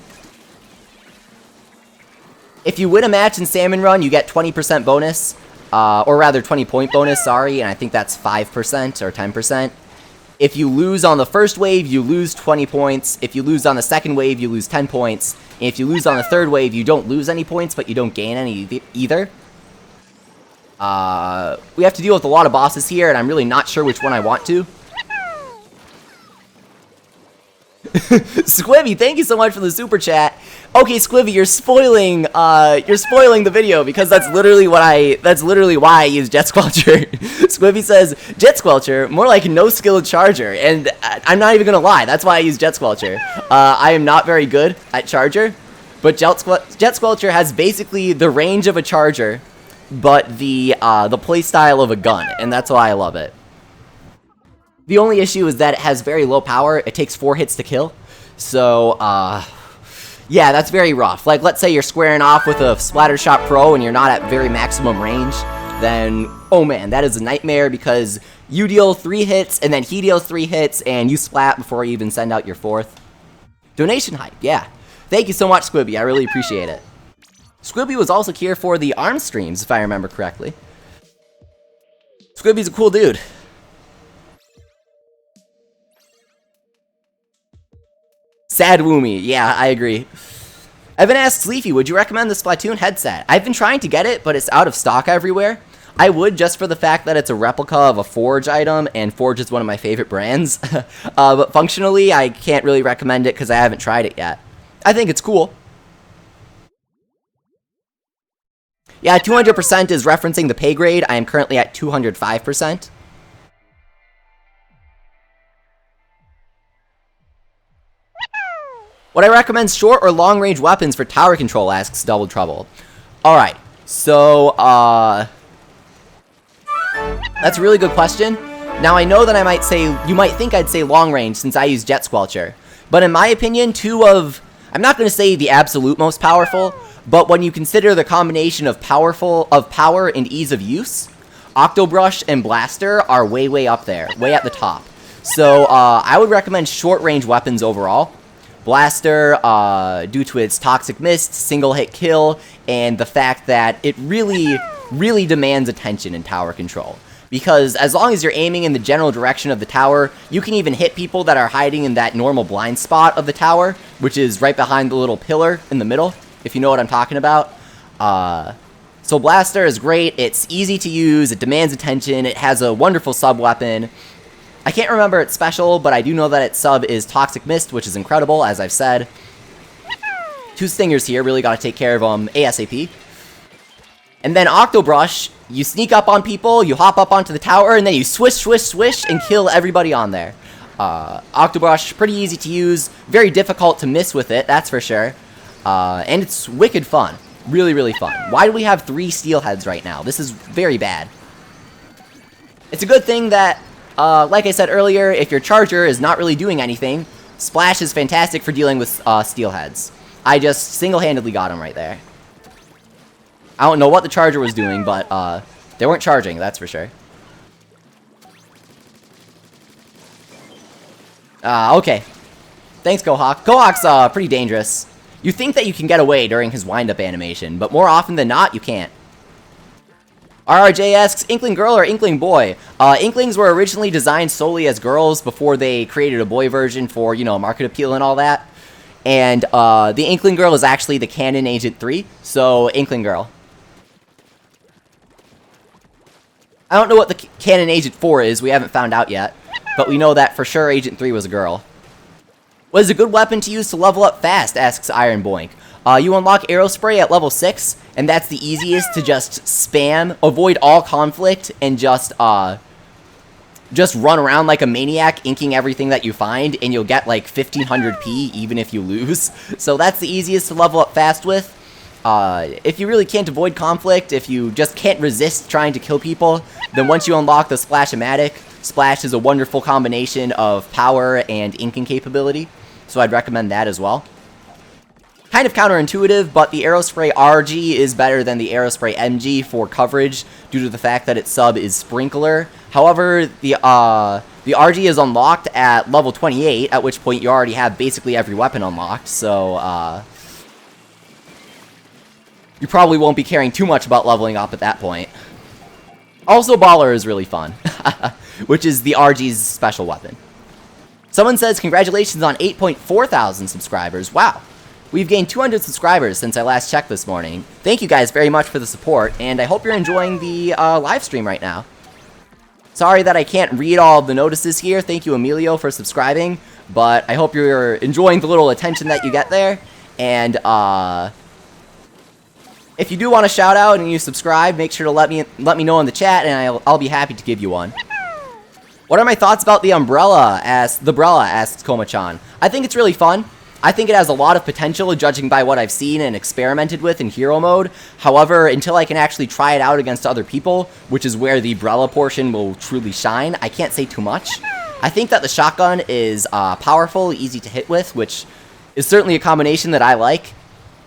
If you win a match in Salmon Run, you get 20% bonus. Or rather, 20-point bonus, sorry, and I think that's 5% or 10%. If you lose on the first wave, you lose 20 points. If you lose on the second wave, you lose 10 points. And if you lose on the third wave, you don't lose any points, but you don't gain any either. We have to deal with a lot of bosses here, and I'm really not sure which one I want to. Squivy, thank you so much for the super chat. Okay, Squivy, you're spoiling the video, because that's literally why I use Jet Squelcher. Squivy says, Jet Squelcher, more like no-skilled charger, and I'm not even gonna lie, that's why I use Jet Squelcher. I am not very good at charger, but Jet Squelcher has basically the range of a charger, but the playstyle of a gun, and that's why I love it. The only issue is that it has very low power. It takes 4 hits to kill. So, yeah, that's very rough. Like, let's say you're squaring off with a Splattershot Pro and you're not at very maximum range, then, oh man, that is a nightmare, because you deal 3 hits, and then he deals 3 hits, and you splat before you even send out your 4th. Donation hype, yeah. Thank you so much, Squibby. I really appreciate it. Squibby was also here for the ARM streams, if I remember correctly. Squibby's a cool dude. Sad Woomy. Yeah, I agree. Evan asks, Leafy, would you recommend the Splatoon headset? I've been trying to get it, but it's out of stock everywhere. I would, just for the fact that it's a replica of a Forge item, and Forge is one of my favorite brands. But functionally, I can't really recommend it because I haven't tried it yet. I think it's cool. Yeah, 200% is referencing the pay grade. I am currently at 205%. Would I recommend short or long range weapons for tower control, asks Double Trouble. Alright, so, that's a really good question. Now, I know that I might say, you might think I'd say long range since I use Jet Squelcher. But in my opinion, I'm not going to say the absolute most powerful, but when you consider the combination of power and ease of use, Octobrush and Blaster are way up there, way at the top. So, I would recommend short range weapons overall. Blaster, due to its Toxic Mist, single hit kill, and the fact that it really demands attention in tower control. Because as long as you're aiming in the general direction of the tower, you can even hit people that are hiding in that normal blind spot of the tower, which is right behind the little pillar in the middle, if you know what I'm talking about. So Blaster is great, it's easy to use, it demands attention, it has a wonderful sub-weapon. I can't remember its special, but I do know that its sub is Toxic Mist, which is incredible, as I've said. 2 Stingers here, really gotta take care of them ASAP. And then Octobrush, you sneak up on people, you hop up onto the tower, and then you swish, and kill everybody on there. Octobrush, pretty easy to use, very difficult to miss with it, that's for sure. And it's wicked fun. Really fun. Why do we have 3 steelheads right now? This is very bad. It's a good thing that, like I said earlier, if your charger is not really doing anything, Splash is fantastic for dealing with steelheads. I just single-handedly got him right there. I don't know what the charger was doing, but they weren't charging, that's for sure. Okay. Thanks, Gohawk. Gohawk's pretty dangerous. You think that you can get away during his wind-up animation, but more often than not, you can't. RRJ asks, Inkling girl or Inkling boy? Inklings were originally designed solely as girls before they created a boy version for, you know, market appeal and all that. And the Inkling girl is actually the canon Agent 3, so Inkling girl. I don't know what the canon Agent 4 is, we haven't found out yet. But we know that for sure Agent 3 was a girl. What is a good weapon to use to level up fast, asks Iron Boink. You unlock Arrow Spray at level 6, and that's the easiest to just spam, avoid all conflict, and just run around like a maniac, inking everything that you find, and you'll get like 1500p even if you lose. So that's the easiest to level up fast with. If you really can't avoid conflict, if you just can't resist trying to kill people, then once you unlock the Splash-o-Matic, Splash is a wonderful combination of power and inking capability, so I'd recommend that as well. Kind of counterintuitive, but the Aerospray RG is better than the Aerospray MG for coverage due to the fact that its sub is Sprinkler. However, the RG is unlocked at level 28, at which point you already have basically every weapon unlocked, so you probably won't be caring too much about leveling up at that point. Also, Baller is really fun, which is the RG's special weapon. Someone says, congratulations on 8.4 thousand subscribers. Wow. We've gained 200 subscribers since I last checked this morning. Thank you guys very much for the support, and I hope you're enjoying the live stream right now. Sorry that I can't read all of the notices here. Thank you, Emilio, for subscribing, but I hope you're enjoying the little attention that you get there. And if you do want a shout out and you subscribe, make sure to let me know in the chat, and I'll be happy to give you one. What are my thoughts about the Umbrella? Asks Koma-chan. I think it's really fun. I think it has a lot of potential, judging by what I've seen and experimented with in hero mode. However, until I can actually try it out against other people, which is where the Umbrella portion will truly shine, I can't say too much. I think that the shotgun is powerful, easy to hit with, which is certainly a combination that I like.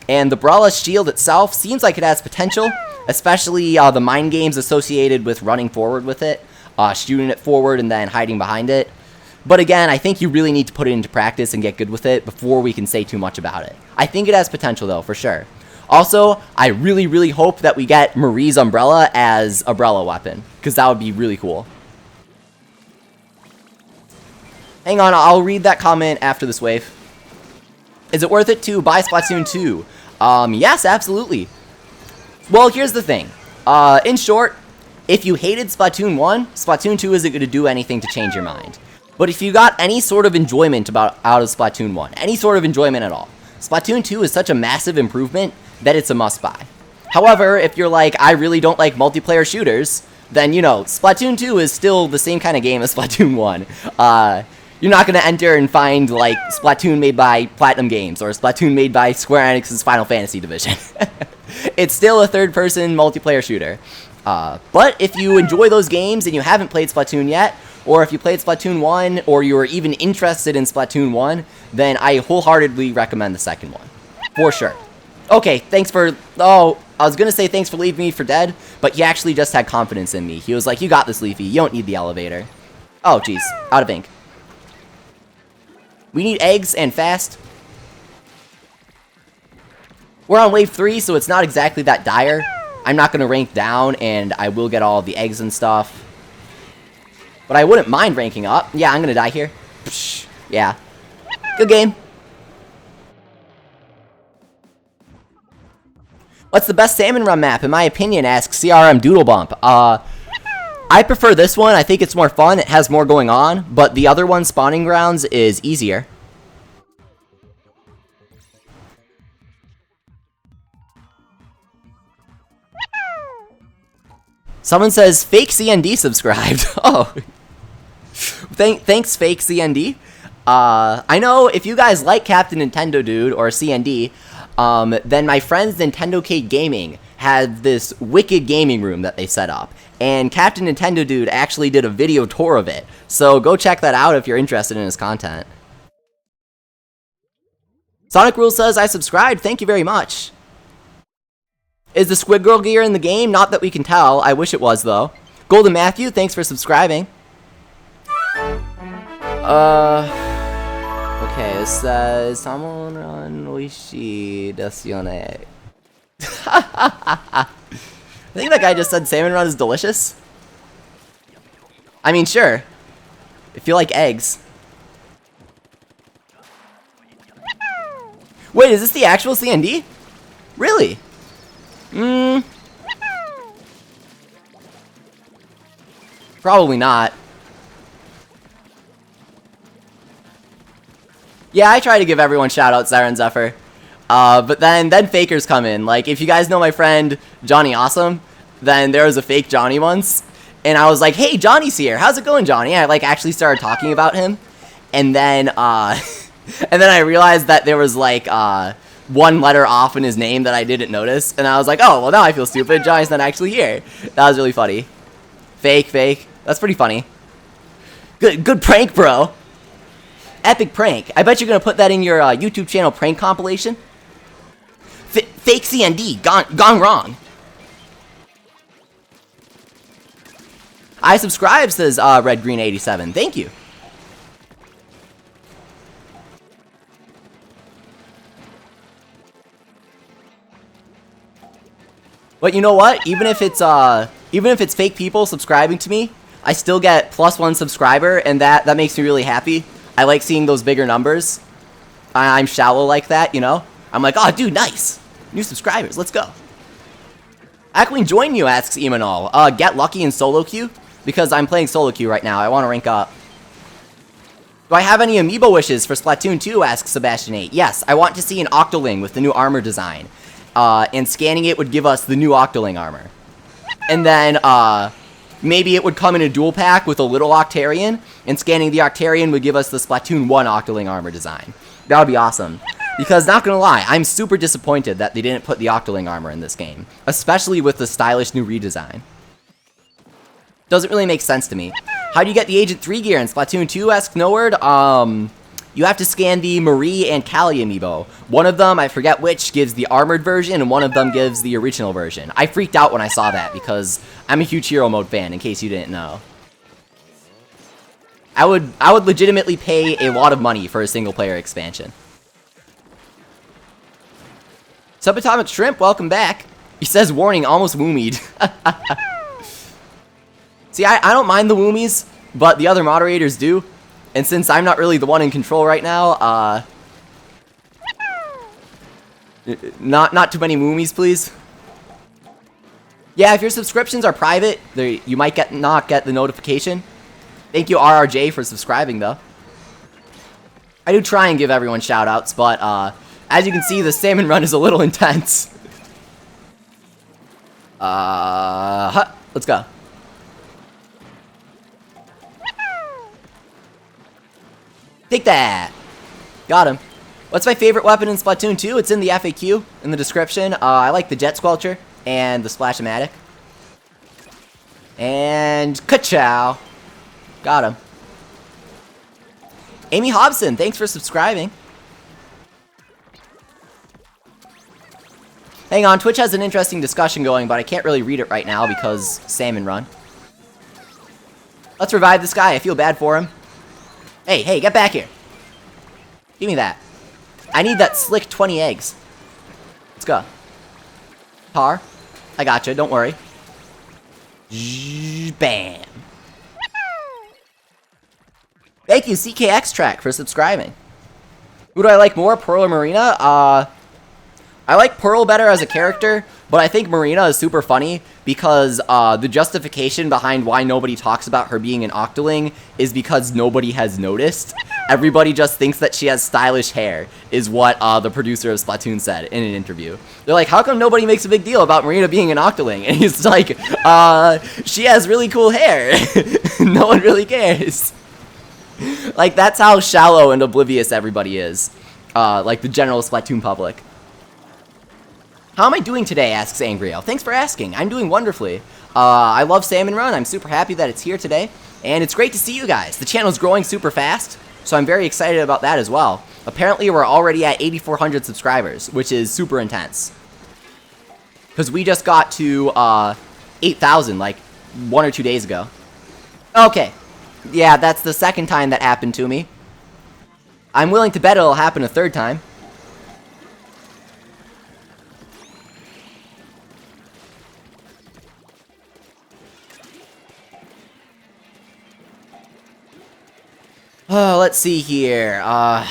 And the Umbrella shield itself seems like it has potential, especially the mind games associated with running forward with it, shooting it forward and then hiding behind it. But again, I think you really need to put it into practice and get good with it before we can say too much about it. I think it has potential though, for sure. Also, I really hope that we get Marie's Umbrella as Umbrella weapon, because that would be really cool. Hang on, I'll read that comment after this wave. Is it worth it to buy Splatoon 2? Yes, absolutely. Well, here's the thing. In short, if you hated Splatoon 1, Splatoon 2 isn't going to do anything to change your mind. But if you got any sort of enjoyment out of Splatoon 1, any sort of enjoyment at all, Splatoon 2 is such a massive improvement that it's a must-buy. However, if you're like, I really don't like multiplayer shooters, then, you know, Splatoon 2 is still the same kind of game as Splatoon 1. You're not going to enter and find, like, Splatoon made by Platinum Games or Splatoon made by Square Enix's Final Fantasy division. It's still a third-person multiplayer shooter. But if you enjoy those games and you haven't played Splatoon yet, or if you played Splatoon 1, or you're even interested in Splatoon 1, then I wholeheartedly recommend the second one. For sure. Okay, thanks for... Oh, I was going to say thanks for leaving me for dead, but he actually just had confidence in me. He was like, you got this, Leafy. You don't need the elevator. Oh, jeez. Out of ink. We need eggs and fast. We're on wave 3, so it's not exactly that dire. I'm not going to rank down, and I will get all the eggs and stuff. But I wouldn't mind ranking up. Yeah, I'm going to die here. Psh, yeah. Good game. What's the best Salmon Run map? In my opinion, asks CRM Doodlebump. I prefer this one. I think it's more fun. It has more going on. But the other one, Spawning Grounds, is easier. Someone says, fake CND subscribed. Oh. Thanks, fake CND. I know if you guys like Captain Nintendo Dude or CND, then my friends Nintendo Cade Gaming had this wicked gaming room that they set up. And Captain Nintendo Dude actually did a video tour of it. So go check that out if you're interested in his content. Sonic Rule says, I subscribed. Thank you very much. Is the Squid Girl gear in the game? Not that we can tell. I wish it was, though. Golden Matthew, thanks for subscribing. Okay, it says, Salmon Run oishii desu yone. I think that guy just said Salmon Run is delicious. I mean, sure. If you like eggs. Wait, is this the actual CND? Really? Probably not. Yeah, I try to give everyone shoutouts, Siren Zephyr. But then fakers come in. Like, if you guys know my friend Johnny Awesome, then there was a fake Johnny once. And I was like, hey, Johnny's here. How's it going, Johnny? I, like, actually started talking about him. And then, and then I realized that there was, like, one letter off in his name that I didn't notice. And I was like, oh, well, now I feel stupid. Johnny's not actually here. That was really funny. Fake. That's pretty funny. Good prank, bro. Epic prank. I bet you're going to put that in your YouTube channel prank compilation. Fake CND. Gone wrong. I subscribe, says RedGreen87. Thank you. But you know what? Even if it's fake people subscribing to me, I still get +1 subscriber, and that makes me really happy. I like seeing those bigger numbers. I'm shallow like that, you know? I'm like, oh, dude, nice. New subscribers, let's go. How can we join you, asks Emanol. Get lucky in solo queue? Because I'm playing solo queue right now. I want to rank up. Do I have any amiibo wishes for Splatoon 2, asks Sebastian8. Yes, I want to see an Octoling with the new armor design. And scanning it would give us the new Octoling armor. And then, maybe it would come in a dual pack with a little Octarian, and scanning the Octarian would give us the Splatoon 1 Octoling armor design. That would be awesome. Because, not gonna lie, I'm super disappointed that they didn't put the Octoling armor in this game. Especially with the stylish new redesign. Doesn't really make sense to me. How do you get the Agent 3 gear in Splatoon 2, asks Noword? You have to scan the Marie and Callie amiibo. One of them, I forget which, gives the armored version, and one of them gives the original version. I freaked out when I saw that, because I'm a huge hero mode fan, in case you didn't know. I would legitimately pay a lot of money for a single player expansion. Subatomic Shrimp, welcome back. He says, warning, almost woomied. See, I don't mind the woomies, but the other moderators do. And since I'm not really the one in control right now, not too many woomies, please. Yeah, if your subscriptions are private, you might not get the notification. Thank you, RRJ, for subscribing, though. I do try and give everyone shoutouts, but as you can see, the Salmon Run is a little intense. Let's go. Take that. Got him. What's my favorite weapon in Splatoon 2? It's in the FAQ, in the description. I like the Jet Squelcher and the Splash-o-Matic. And ka-chow. Got him. Amy Hobson, thanks for subscribing. Hang on, Twitch has an interesting discussion going, but I can't really read it right now because Salmon Run. Let's revive this guy. I feel bad for him. Hey, get back here. Give me that. I need that slick 20 eggs. Let's go. Tar. I gotcha, don't worry. Bam. Thank you, CKX Track, for subscribing. Who do I like more, Pearl or Marina? I like Pearl better as a character, but I think Marina is super funny because the justification behind why nobody talks about her being an Octoling is because nobody has noticed. Everybody just thinks that she has stylish hair, is what the producer of Splatoon said in an interview. They're like, how come nobody makes a big deal about Marina being an Octoling? And he's like, she has really cool hair. No one really cares. Like, that's how shallow and oblivious everybody is. Like, the general Splatoon public. How am I doing today, asks Angrio. Thanks for asking. I'm doing wonderfully. I love Salmon Run. I'm super happy that it's here today. And it's great to see you guys. The channel's growing super fast, so I'm very excited about that as well. Apparently, we're already at 8,400 subscribers, which is super intense. Because we just got to 8,000, like, 1 or 2 days ago. Okay. Yeah, that's the second time that happened to me. I'm willing to bet it'll happen a third time. Oh, let's see here.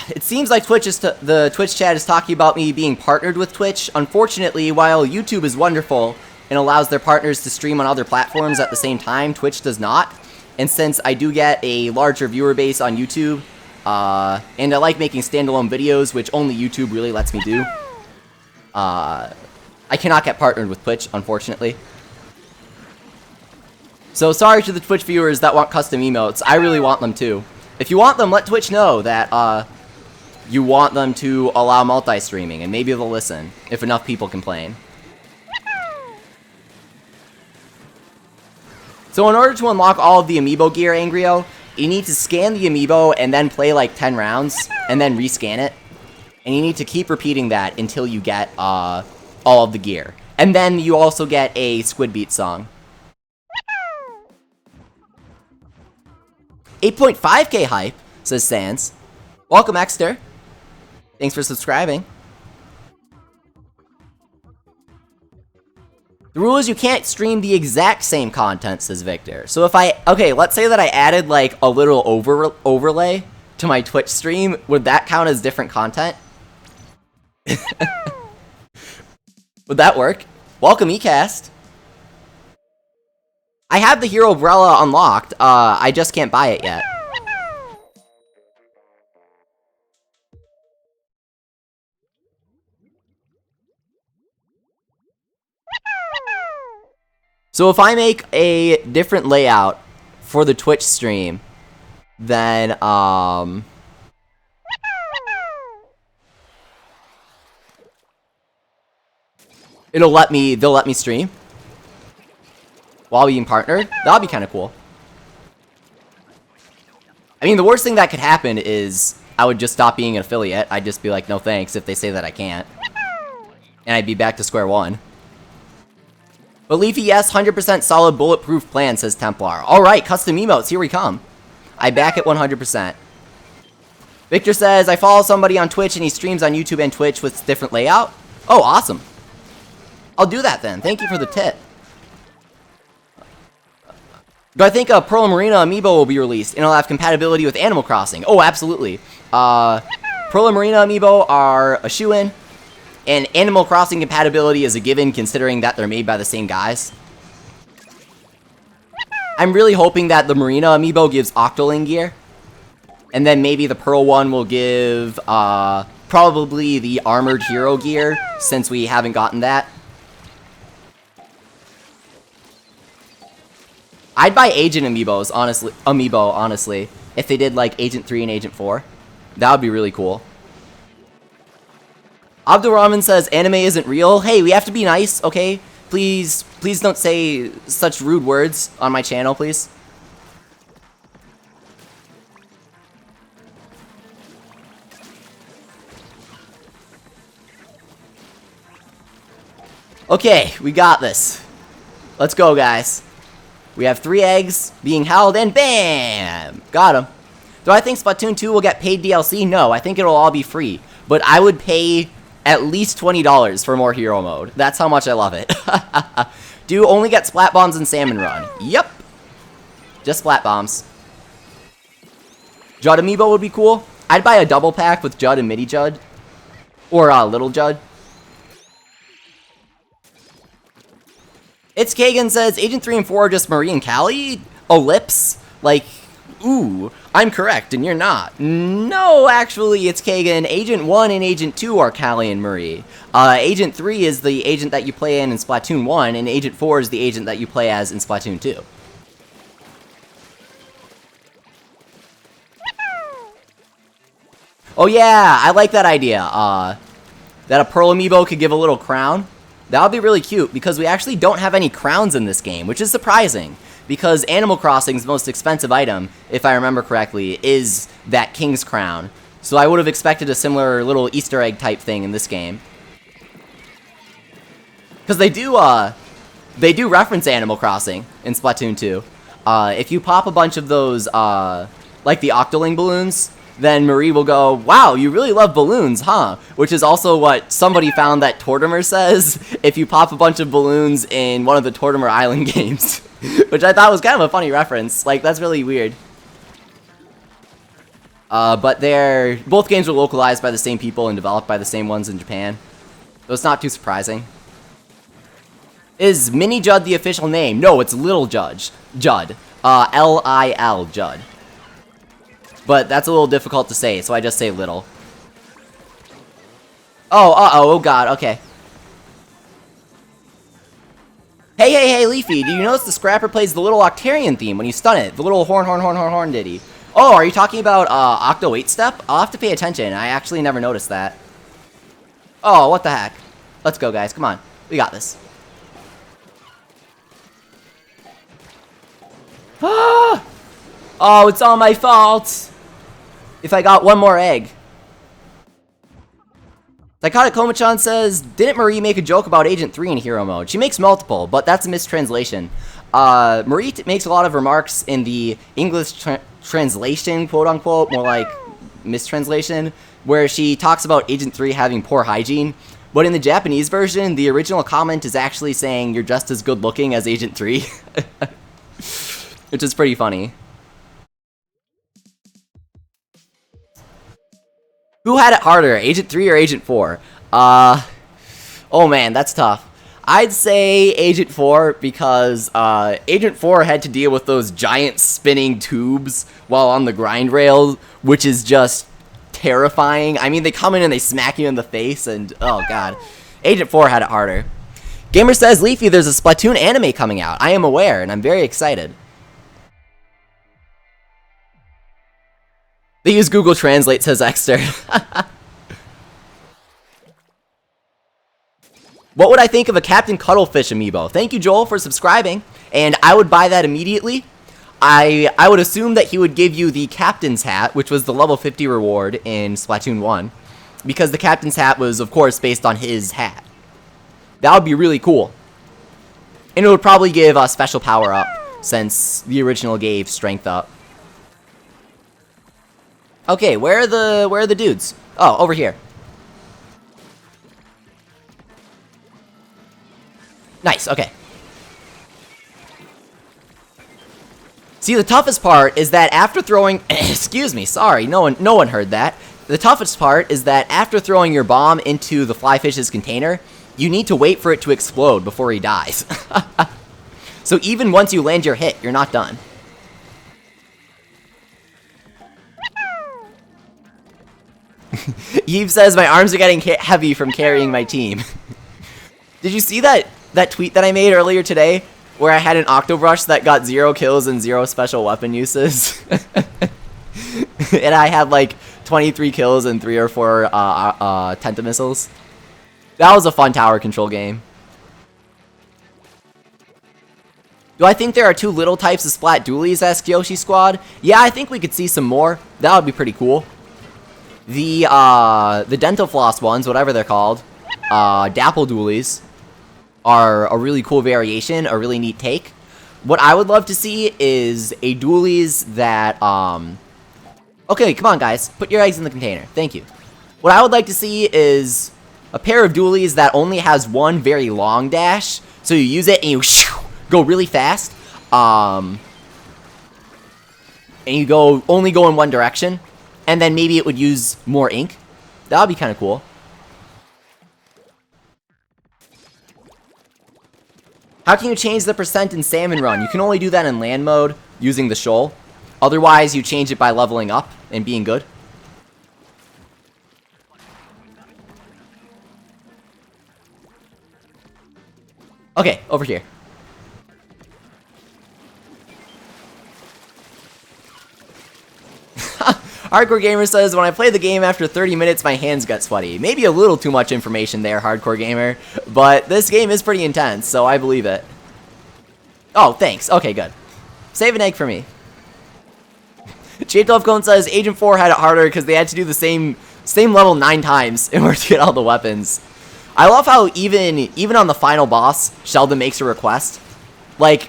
It seems like the Twitch chat is talking about me being partnered with Twitch. Unfortunately, while YouTube is wonderful and allows their partners to stream on other platforms at the same time, Twitch does not. And since I do get a larger viewer base on YouTube, and I like making standalone videos, which only YouTube really lets me do, I cannot get partnered with Twitch, unfortunately. So sorry to the Twitch viewers that want custom emotes. I really want them too. If you want them, let Twitch know that you want them to allow multi-streaming, and maybe they'll listen, if enough people complain. So in order to unlock all of the amiibo gear, Angrio, you need to scan the amiibo and then play like 10 rounds, and then rescan it. And you need to keep repeating that until you get all of the gear. And then you also get a Squid Beat song. 8.5k hype, says Sans. Welcome, Exter. Thanks for subscribing. The rule is you can't stream the exact same content, says Victor. So if okay, let's say that I added like a little overlay to my Twitch stream, would that count as different content? Would that work? Welcome, eCast. I have the Hero Umbrella unlocked, I just can't buy it yet. So if I make a different layout for the Twitch stream, then, they'll let me stream while being partnered. That'll be kind of cool. I mean, the worst thing that could happen is I would just stop being an affiliate. I'd just be like, no thanks, if they say that I can't. And I'd be back to square one. But Leafy, yes, 100% solid bulletproof plan, says Templar. Alright, custom emotes, here we come. I back at 100%. Victor says, I follow somebody on Twitch and he streams on YouTube and Twitch with different layout. Oh, awesome. I'll do that then. Thank you for the tip. Do I think a Pearl Marina amiibo will be released and it'll have compatibility with Animal Crossing? Oh, absolutely. Pearl and Marina amiibo are a shoo-in, and Animal Crossing compatibility is a given considering that they're made by the same guys. I'm really hoping that the Marina amiibo gives Octoling gear, and then maybe the Pearl one will give probably the Armored Hero gear, since we haven't gotten that. I'd buy Agent amiibo, honestly, if they did like Agent 3 and Agent 4. That would be really cool. Abdul Rahman says anime isn't real. Hey, we have to be nice, okay? Please don't say such rude words on my channel, please. Okay, we got this. Let's go, guys. We have 3 eggs being held, and bam! Got him. Do I think Splatoon 2 will get paid DLC? No, I think it'll all be free. But I would pay at least $20 for more hero mode. That's how much I love it. Do you only get Splat Bombs in Salmon Run? Yep. Just Splat Bombs. Judd amiibo would be cool. I'd buy a double pack with Judd and Mini Judd. Or Little Judd. It's Kagan says, Agent 3 and 4 are just Marie and Callie? Ellipse? Like, ooh, I'm correct and you're not. No, actually, it's Kagan. Agent 1 and Agent 2 are Callie and Marie. Agent 3 is the agent that you play in Splatoon 1, and Agent 4 is the agent that you play as in Splatoon 2. Oh yeah, I like that idea. That a Pearl amiibo could give a little crown. That would be really cute, because we actually don't have any crowns in this game, which is surprising, because Animal Crossing's most expensive item, if I remember correctly, is that King's Crown. So I would have expected a similar little Easter egg type thing in this game. Because they do reference Animal Crossing in Splatoon 2. If you pop a bunch of those, like the Octoling balloons, then Marie will go, wow, you really love balloons, huh? Which is also what somebody found that Tortimer says if you pop a bunch of balloons in one of the Tortimer Island games. Which I thought was kind of a funny reference. Like, that's really weird. But both games were localized by the same people and developed by the same ones in Japan. So it's not too surprising. Is Mini Judd the official name? No, it's Little Judd. L-I-L, Judd. But that's a little difficult to say, so I just say little. Oh god, okay. Hey, Leafy, do you notice the Scrapper plays the little Octarian theme when you stun it? The little horn ditty. Oh, are you talking about Octo 8 Step? I'll have to pay attention. I actually never noticed that. Oh, what the heck. Let's go, guys. Come on. We got this. Ah! Oh, it's all my fault. If I got one more egg. Psychotic Komachan says, didn't Marie make a joke about Agent 3 in hero mode? She makes multiple, but that's a mistranslation. Marie makes a lot of remarks in the English translation, quote-unquote, more like mistranslation, where she talks about Agent 3 having poor hygiene. But in the Japanese version, the original comment is actually saying you're just as good looking as Agent 3. Which is pretty funny. Who had it harder, Agent 3 or Agent 4? Oh man, that's tough. I'd say Agent 4 because Agent 4 had to deal with those giant spinning tubes while on the grind rail, which is just terrifying. I mean, they come in and they smack you in the face, and oh god. Agent 4 had it harder. Gamer says, Leafy, there's a Splatoon anime coming out. I am aware, and I'm very excited. They use Google Translate, says Exter. What would I think of a Captain Cuttlefish amiibo? Thank you, Joel, for subscribing. And I would buy that immediately. I would assume that he would give you the Captain's Hat, which was the level 50 reward in Splatoon 1. Because the Captain's Hat was, of course, based on his hat. That would be really cool. And it would probably give a special power up, since the original gave strength up. Okay, where are the dudes? Oh, over here. Nice, okay. See, the toughest part is that after throwing excuse me, sorry, no one heard that. The toughest part is that after throwing your bomb into the flyfish's container, you need to wait for it to explode before he dies. So even once you land your hit, you're not done. Eve says, my arms are getting heavy from carrying my team. Did you see that tweet that I made earlier today? where I had an Octobrush that got 0 kills and 0 special weapon uses. And I had like 23 kills and 3 or 4 Tentamissiles. That was a fun tower control game. Do I think there are 2 little types of Splat dualies, asked Yoshi Squad? Yeah, I think we could see some more. That would be pretty cool. The dental floss ones, whatever they're called, Dapple dualies, are a really cool variation, a really neat take. What I would love to see is a dualies that, okay, come on guys, put your eggs in the container, thank you. What I would like to see is a pair of dualies that only has one very long dash, so you use it and you go really fast, and you only go in one direction, and then maybe it would use more ink. That would be kind of cool. How can you change the percent in Salmon Run? You can only do that in land mode using the shoal. Otherwise, you change it by leveling up and being good. Okay, over here. Hardcore Gamer says, when I play the game after 30 minutes, my hands get sweaty. Maybe a little too much information there, Hardcore Gamer. But this game is pretty intense, so I believe it. Oh, thanks. Okay, good. Save an egg for me. J12 Cone says, Agent 4 had it harder because they had to do the same level 9 times in order to get all the weapons. I love how even on the final boss, Sheldon makes a request. Like,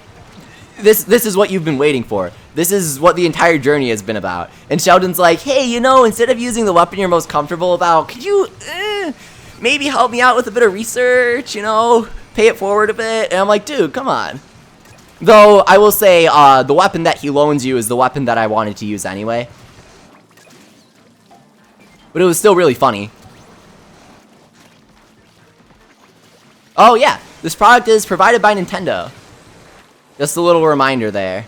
this is what you've been waiting for. This is what the entire journey has been about. And Sheldon's like, hey, you know, instead of using the weapon you're most comfortable about, could you maybe help me out with a bit of research, you know, pay it forward a bit? And I'm like, dude, come on. Though, I will say, the weapon that he loans you is the weapon that I wanted to use anyway. But it was still really funny. Oh, yeah. This product is provided by Nintendo. Just a little reminder there.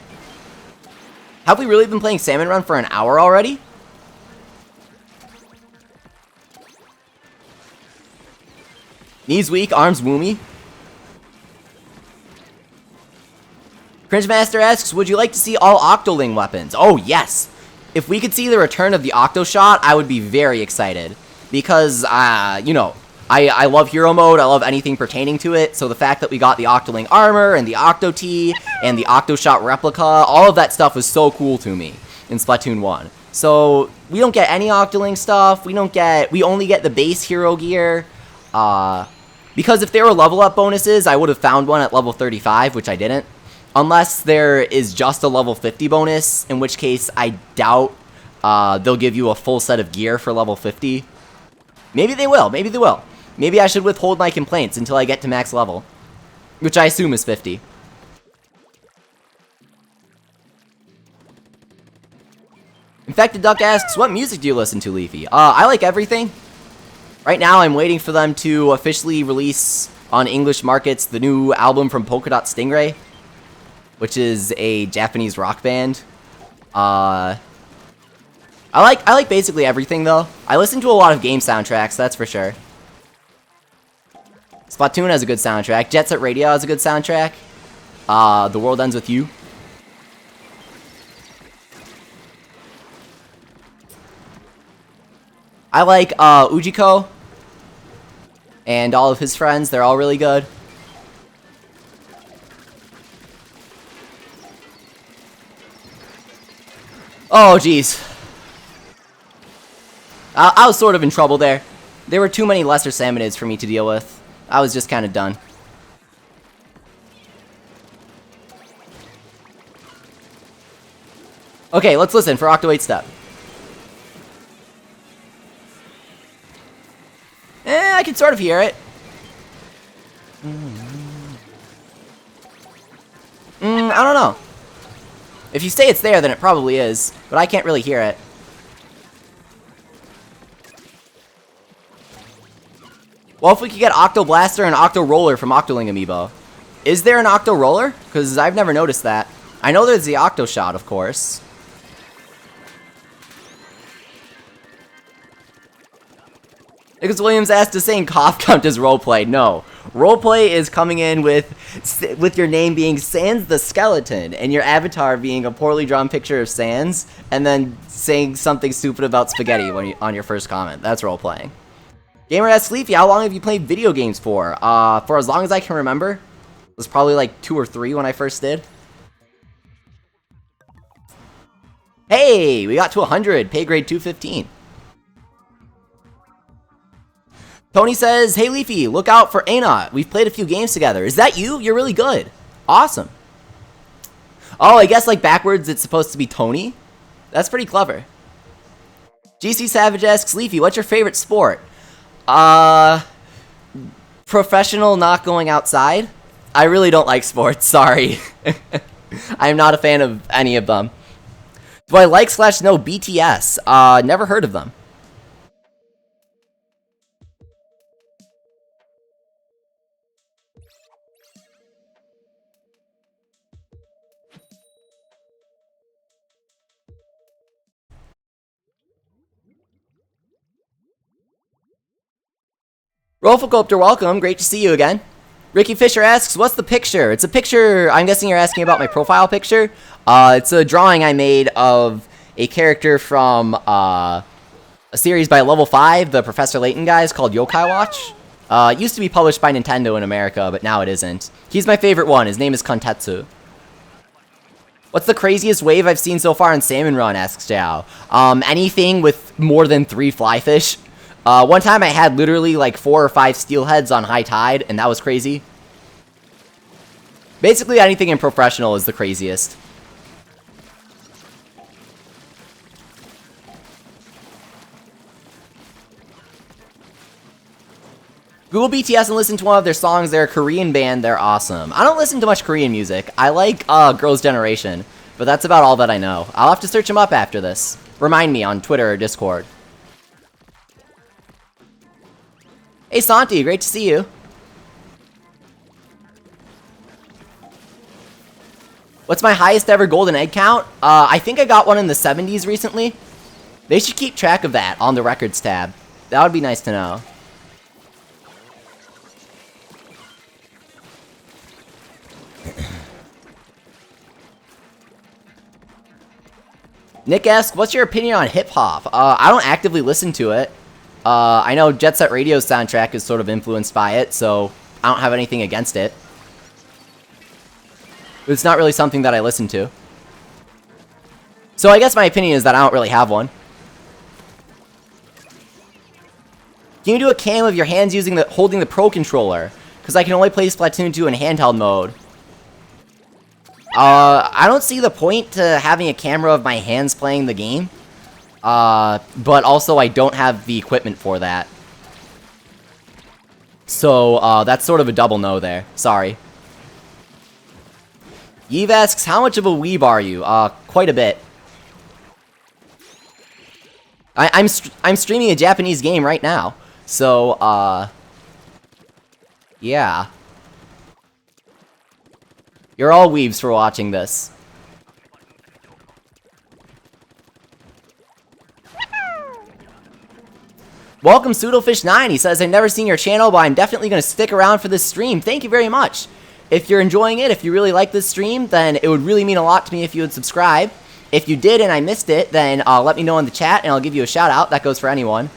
Have we really been playing Salmon Run for an hour already? Knees weak, arms woomy. Cringe Master asks, would you like to see all Octoling weapons? Oh, yes. If we could see the return of the Octo Shot, I would be very excited. Because, you know, I love Hero Mode, I love anything pertaining to it, so the fact that we got the Octoling armor, and the Octo Tee, and the Octo Shot replica, all of that stuff was so cool to me in Splatoon 1. So, we don't get any Octoling stuff, we only get the base hero gear, because if there were level up bonuses, I would have found one at level 35, which I didn't. Unless there is just a level 50 bonus, in which case I doubt they'll give you a full set of gear for level 50. Maybe they will, maybe they will. Maybe I should withhold my complaints until I get to max level, which I assume is 50. Infected Duck asks, what music do you listen to, Leafy? I like everything. Right now I'm waiting for them to officially release on English markets the new album from Polka Dot Stingray, which is a Japanese rock band. I like basically everything though. I listen to a lot of game soundtracks, that's for sure. Splatoon has a good soundtrack. Jet Set Radio has a good soundtrack. The World Ends With You. I like Ujiko and all of his friends. They're all really good. Oh, jeez. I was sort of in trouble there. There were too many lesser salmonids for me to deal with. I was just kind of done. Okay, let's listen for Octo 8 Step. I can sort of hear it. I don't know. If you say it's there, then it probably is, but I can't really hear it. Well, if we could get Octo Blaster and Octo Roller from Octoling Amiibo. Is there an Octo Roller? Because I've never noticed that. I know there's the Octo Shot, of course. Nicholas Williams asked, does saying cough count as roleplay? No. Roleplay is coming in with your name being Sans the Skeleton and your avatar being a poorly drawn picture of Sans, and then saying something stupid about spaghetti on your first comment. That's roleplaying. Gamer asks Leafy, how long have you played video games for? For as long as I can remember. It was probably like 2 or 3 when I first did. Hey, we got to 100. Pay grade 215. Tony says, hey Leafy, look out for Anot. We've played a few games together. Is that you? You're really good. Awesome. Oh, I guess like backwards it's supposed to be Tony? That's pretty clever. GC Savage asks, Leafy, what's your favorite sport? Professional not going outside. I really don't like sports, sorry. I'm not a fan of any of them. Do I like / know BTS? Never heard of them. Rolfocopter, welcome. Great to see you again. Ricky Fisher asks, what's the picture? It's a picture, I'm guessing you're asking about my profile picture. It's a drawing I made of a character from a series by Level 5, the Professor Layton guys, called Yokai Watch. It used to be published by Nintendo in America, but now it isn't. He's my favorite one. His name is Kontetsu. What's the craziest wave I've seen so far in Salmon Run, asks Zhao. Anything with more than 3 flyfish. One time I had literally like 4 or 5 steelheads on high tide, and that was crazy. Basically anything in Profreshional is the craziest. Google BTS and listen to one of their songs. They're a Korean band. They're awesome. I don't listen to much Korean music. I like Girls' Generation, but that's about all that I know. I'll have to search them up after this. Remind me on Twitter or Discord. Hey Santi, great to see you. What's my highest ever golden egg count? I think I got one in the 70s recently. They should keep track of that on the records tab. That would be nice to know. Nick asks, what's your opinion on hip-hop? I don't actively listen to it. I know Jet Set Radio's soundtrack is sort of influenced by it, so I don't have anything against it. But it's not really something that I listen to. So I guess my opinion is that I don't really have one. Can you do a cam of your hands holding the Pro Controller? Because I can only play Splatoon 2 in handheld mode. I don't see the point to having a camera of my hands playing the game. But also I don't have the equipment for that. So, that's sort of a double no there. Sorry. Yves asks, how much of a weeb are you? Quite a bit. I'm streaming a Japanese game right now. So, yeah. You're all weebs for watching this. Welcome, Pseudofish9. He says, I've never seen your channel, but I'm definitely going to stick around for this stream. Thank you very much. If you're enjoying it, if you really like this stream, then it would really mean a lot to me if you would subscribe. If you did and I missed it, then let me know in the chat and I'll give you a shout out. That goes for anyone.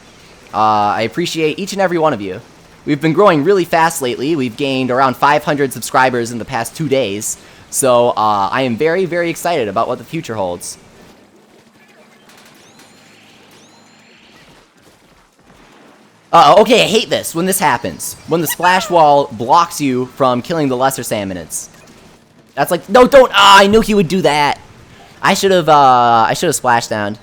I appreciate each and every one of you. We've been growing really fast lately. We've gained around 500 subscribers in the past 2 days. So I am very, very excited about what the future holds. Okay, I hate this when this happens. When the splash wall blocks you from killing the lesser salmonids. That's like, no, don't, I knew he would do that. I should have splashed down.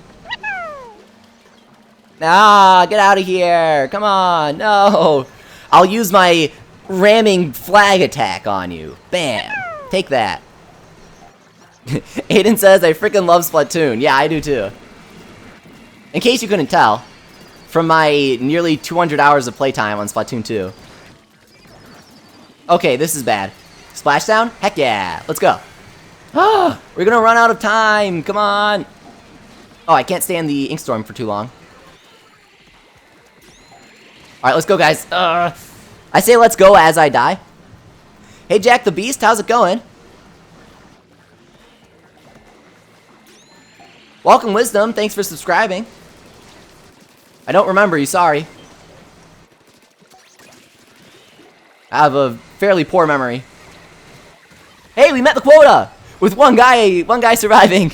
Ah, get out of here. Come on, no. I'll use my ramming flag attack on you. Bam. Take that. Aiden says, I freaking love Splatoon. Yeah, I do too. In case you couldn't tell, from my nearly 200 hours of playtime on Splatoon 2. Okay, this is bad. Splashdown? Heck yeah. Let's go. Ah, we're gonna run out of time. Come on. Oh, I can't stay in the Inkstorm for too long. Alright, let's go, guys. I say let's go as I die. Hey, Jack the Beast, how's it going? Welcome, Wisdom. Thanks for subscribing. I don't remember you, sorry. I have a fairly poor memory. Hey, we met the quota! With one guy surviving.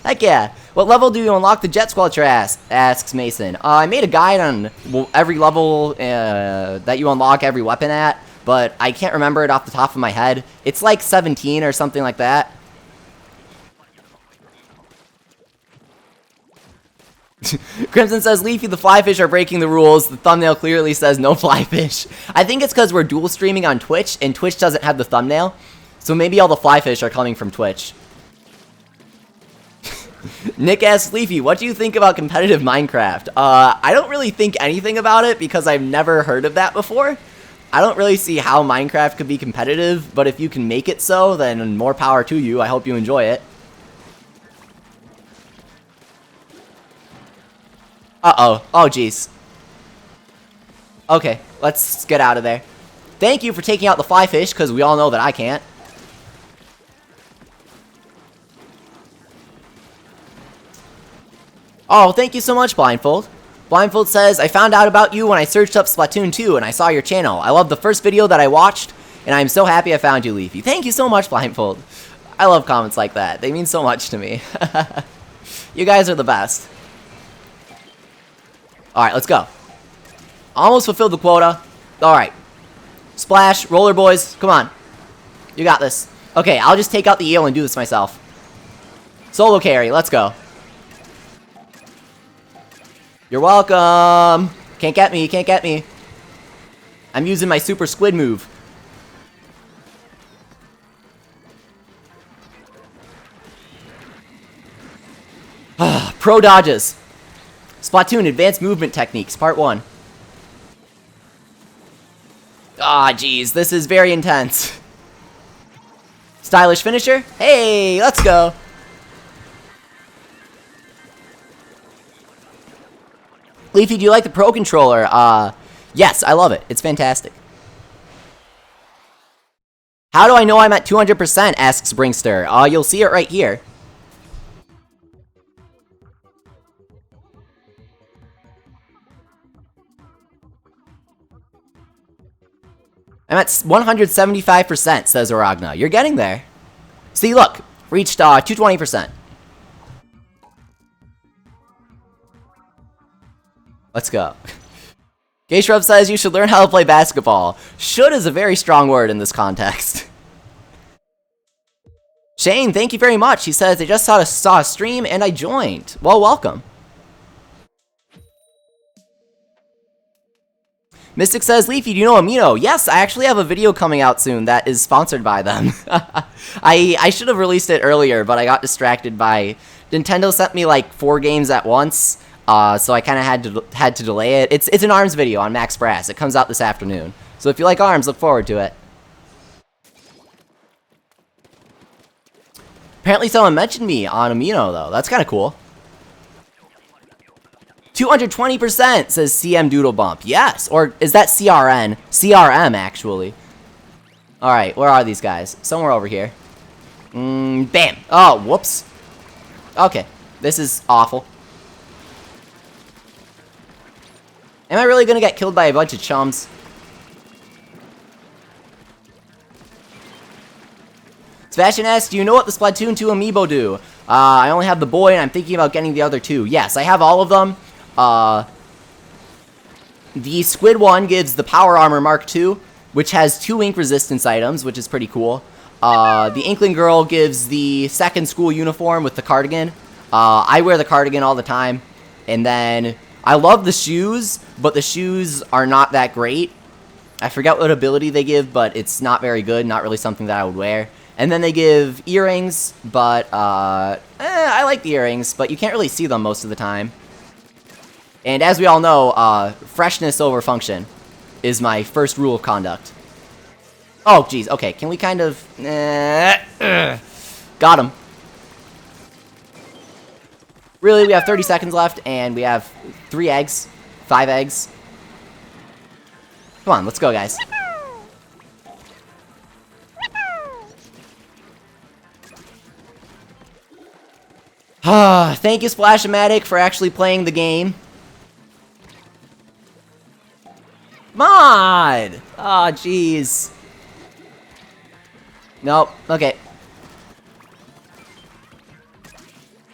Heck yeah. What level do you unlock the Jet Squelcher asks Mason. I made a guide on every level that you unlock every weapon at, but I can't remember it off the top of my head. It's like 17 or something like that. Crimson says, Leafy, the flyfish are breaking the rules. The thumbnail clearly says no flyfish. I think it's because we're dual streaming on Twitch, and Twitch doesn't have the thumbnail. So maybe all the flyfish are coming from Twitch. Nick asks, Leafy, what do you think about competitive Minecraft? I don't really think anything about it because I've never heard of that before. I don't really see how Minecraft could be competitive, but if you can make it so, then more power to you. I hope you enjoy it. Uh-oh. Oh, jeez. Okay, let's get out of there. Thank you for taking out the flyfish, because we all know that I can't. Oh, thank you so much, Blindfold. Blindfold says, I found out about you when I searched up Splatoon 2 and I saw your channel. I love the first video that I watched, and I'm so happy I found you, Leafy. Thank you so much, Blindfold. I love comments like that. They mean so much to me. You guys are the best. Alright, let's go. Almost fulfilled the quota. Alright. Splash, roller boys, come on. You got this. Okay, I'll just take out the eel and do this myself. Solo carry, let's go. You're welcome. Can't get me, can't get me. I'm using my super squid move. Pro dodges. Splatoon Advanced Movement Techniques, Part 1. Ah, jeez, this is very intense. Stylish finisher? Hey, let's go. Leafy, do you like the Pro Controller? Yes, I love it. It's fantastic. How do I know I'm at 200%, asks Brinkster. You'll see it right here. I'm at 175%, says Aragna. You're getting there. See, look. Reached 220%. Let's go. Gayshrub says you should learn how to play basketball. Should is a very strong word in this context. Shane, thank you very much. He says, I just saw a stream and I joined. Well, welcome. Mystic says, Leafy, do you know Amino? Yes, I actually have a video coming out soon that is sponsored by them. I should have released it earlier, but I got distracted by... Nintendo sent me like 4 games at once, so I kind of had to delay it. It's an ARMS video on Max Brass. It comes out this afternoon. So if you like ARMS, look forward to it. Apparently someone mentioned me on Amino, though. That's kind of cool. 220%, says CM Doodle Bump. Yes, or is that CRN? CRM, actually. Alright, where are these guys? Somewhere over here. Bam. Oh, whoops. Okay, this is awful. Am I really gonna get killed by a bunch of chums? Sebastian asks, do you know what the Splatoon 2 amiibo do? I only have the boy and I'm thinking about getting the other 2. Yes, I have all of them. The Squid one gives the Power Armor Mark II, which has 2 ink resistance items, which is pretty cool. The Inkling Girl gives the second school uniform with the cardigan. I wear the cardigan all the time. And then, I love the shoes, but the shoes are not that great. I forget what ability they give, but it's not very good, not really something that I would wear. And then they give earrings, but, I like the earrings, but you can't really see them most of the time. And as we all know, freshness over function is my first rule of conduct. Oh, geez. Okay, can we kind of... Got him. Really, we have 30 seconds left, and we have 3 eggs. 5 eggs. Come on, let's go, guys. Thank you, Splash-o-Matic, for actually playing the game. Come on! Oh, jeez. Nope. Okay.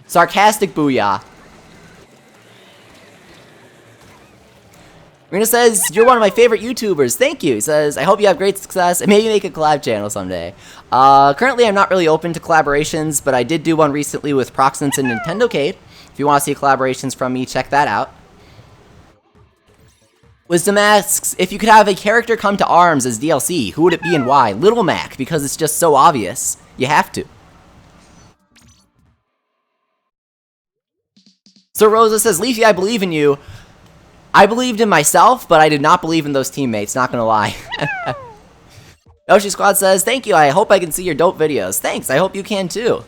Sarcastic booyah. Rena says, you're one of my favorite YouTubers. Thank you. He says, I hope you have great success and maybe make a collab channel someday. Currently, I'm not really open to collaborations, but I did do one recently with Proxence and Nintendo Cade. If you want to see collaborations from me, check that out. Wisdom asks, if you could have a character come to ARMS as DLC, who would it be and why? Little Mac, because it's just so obvious. You have to. So Rosa says, Leafy, I believe in you. I believed in myself, but I did not believe in those teammates, not gonna lie. Yoshi Squad says, thank you, I hope I can see your dope videos. Thanks, I hope you can too.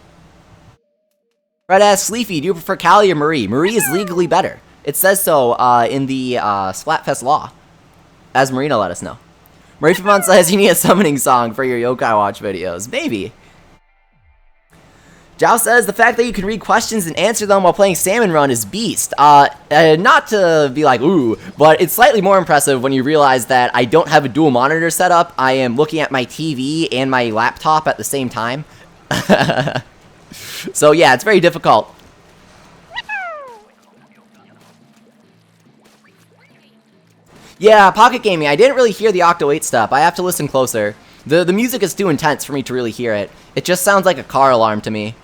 Red asks, Leafy, do you prefer Callie or Marie? Marie is legally better. It says so in the Splatfest law, as Marina let us know. Marie Famon says, you need a summoning song for your Yokai Watch videos. Maybe. Zhao says, the fact that you can read questions and answer them while playing Salmon Run is beast. Not to be like, ooh, but it's slightly more impressive when you realize that I don't have a dual monitor setup. I am looking at my TV and my laptop at the same time. So yeah, it's very difficult. Yeah, Pocket Gaming, I didn't really hear the Octo 8 stuff. I have to listen closer. The music is too intense for me to really hear it. It just sounds like a car alarm to me.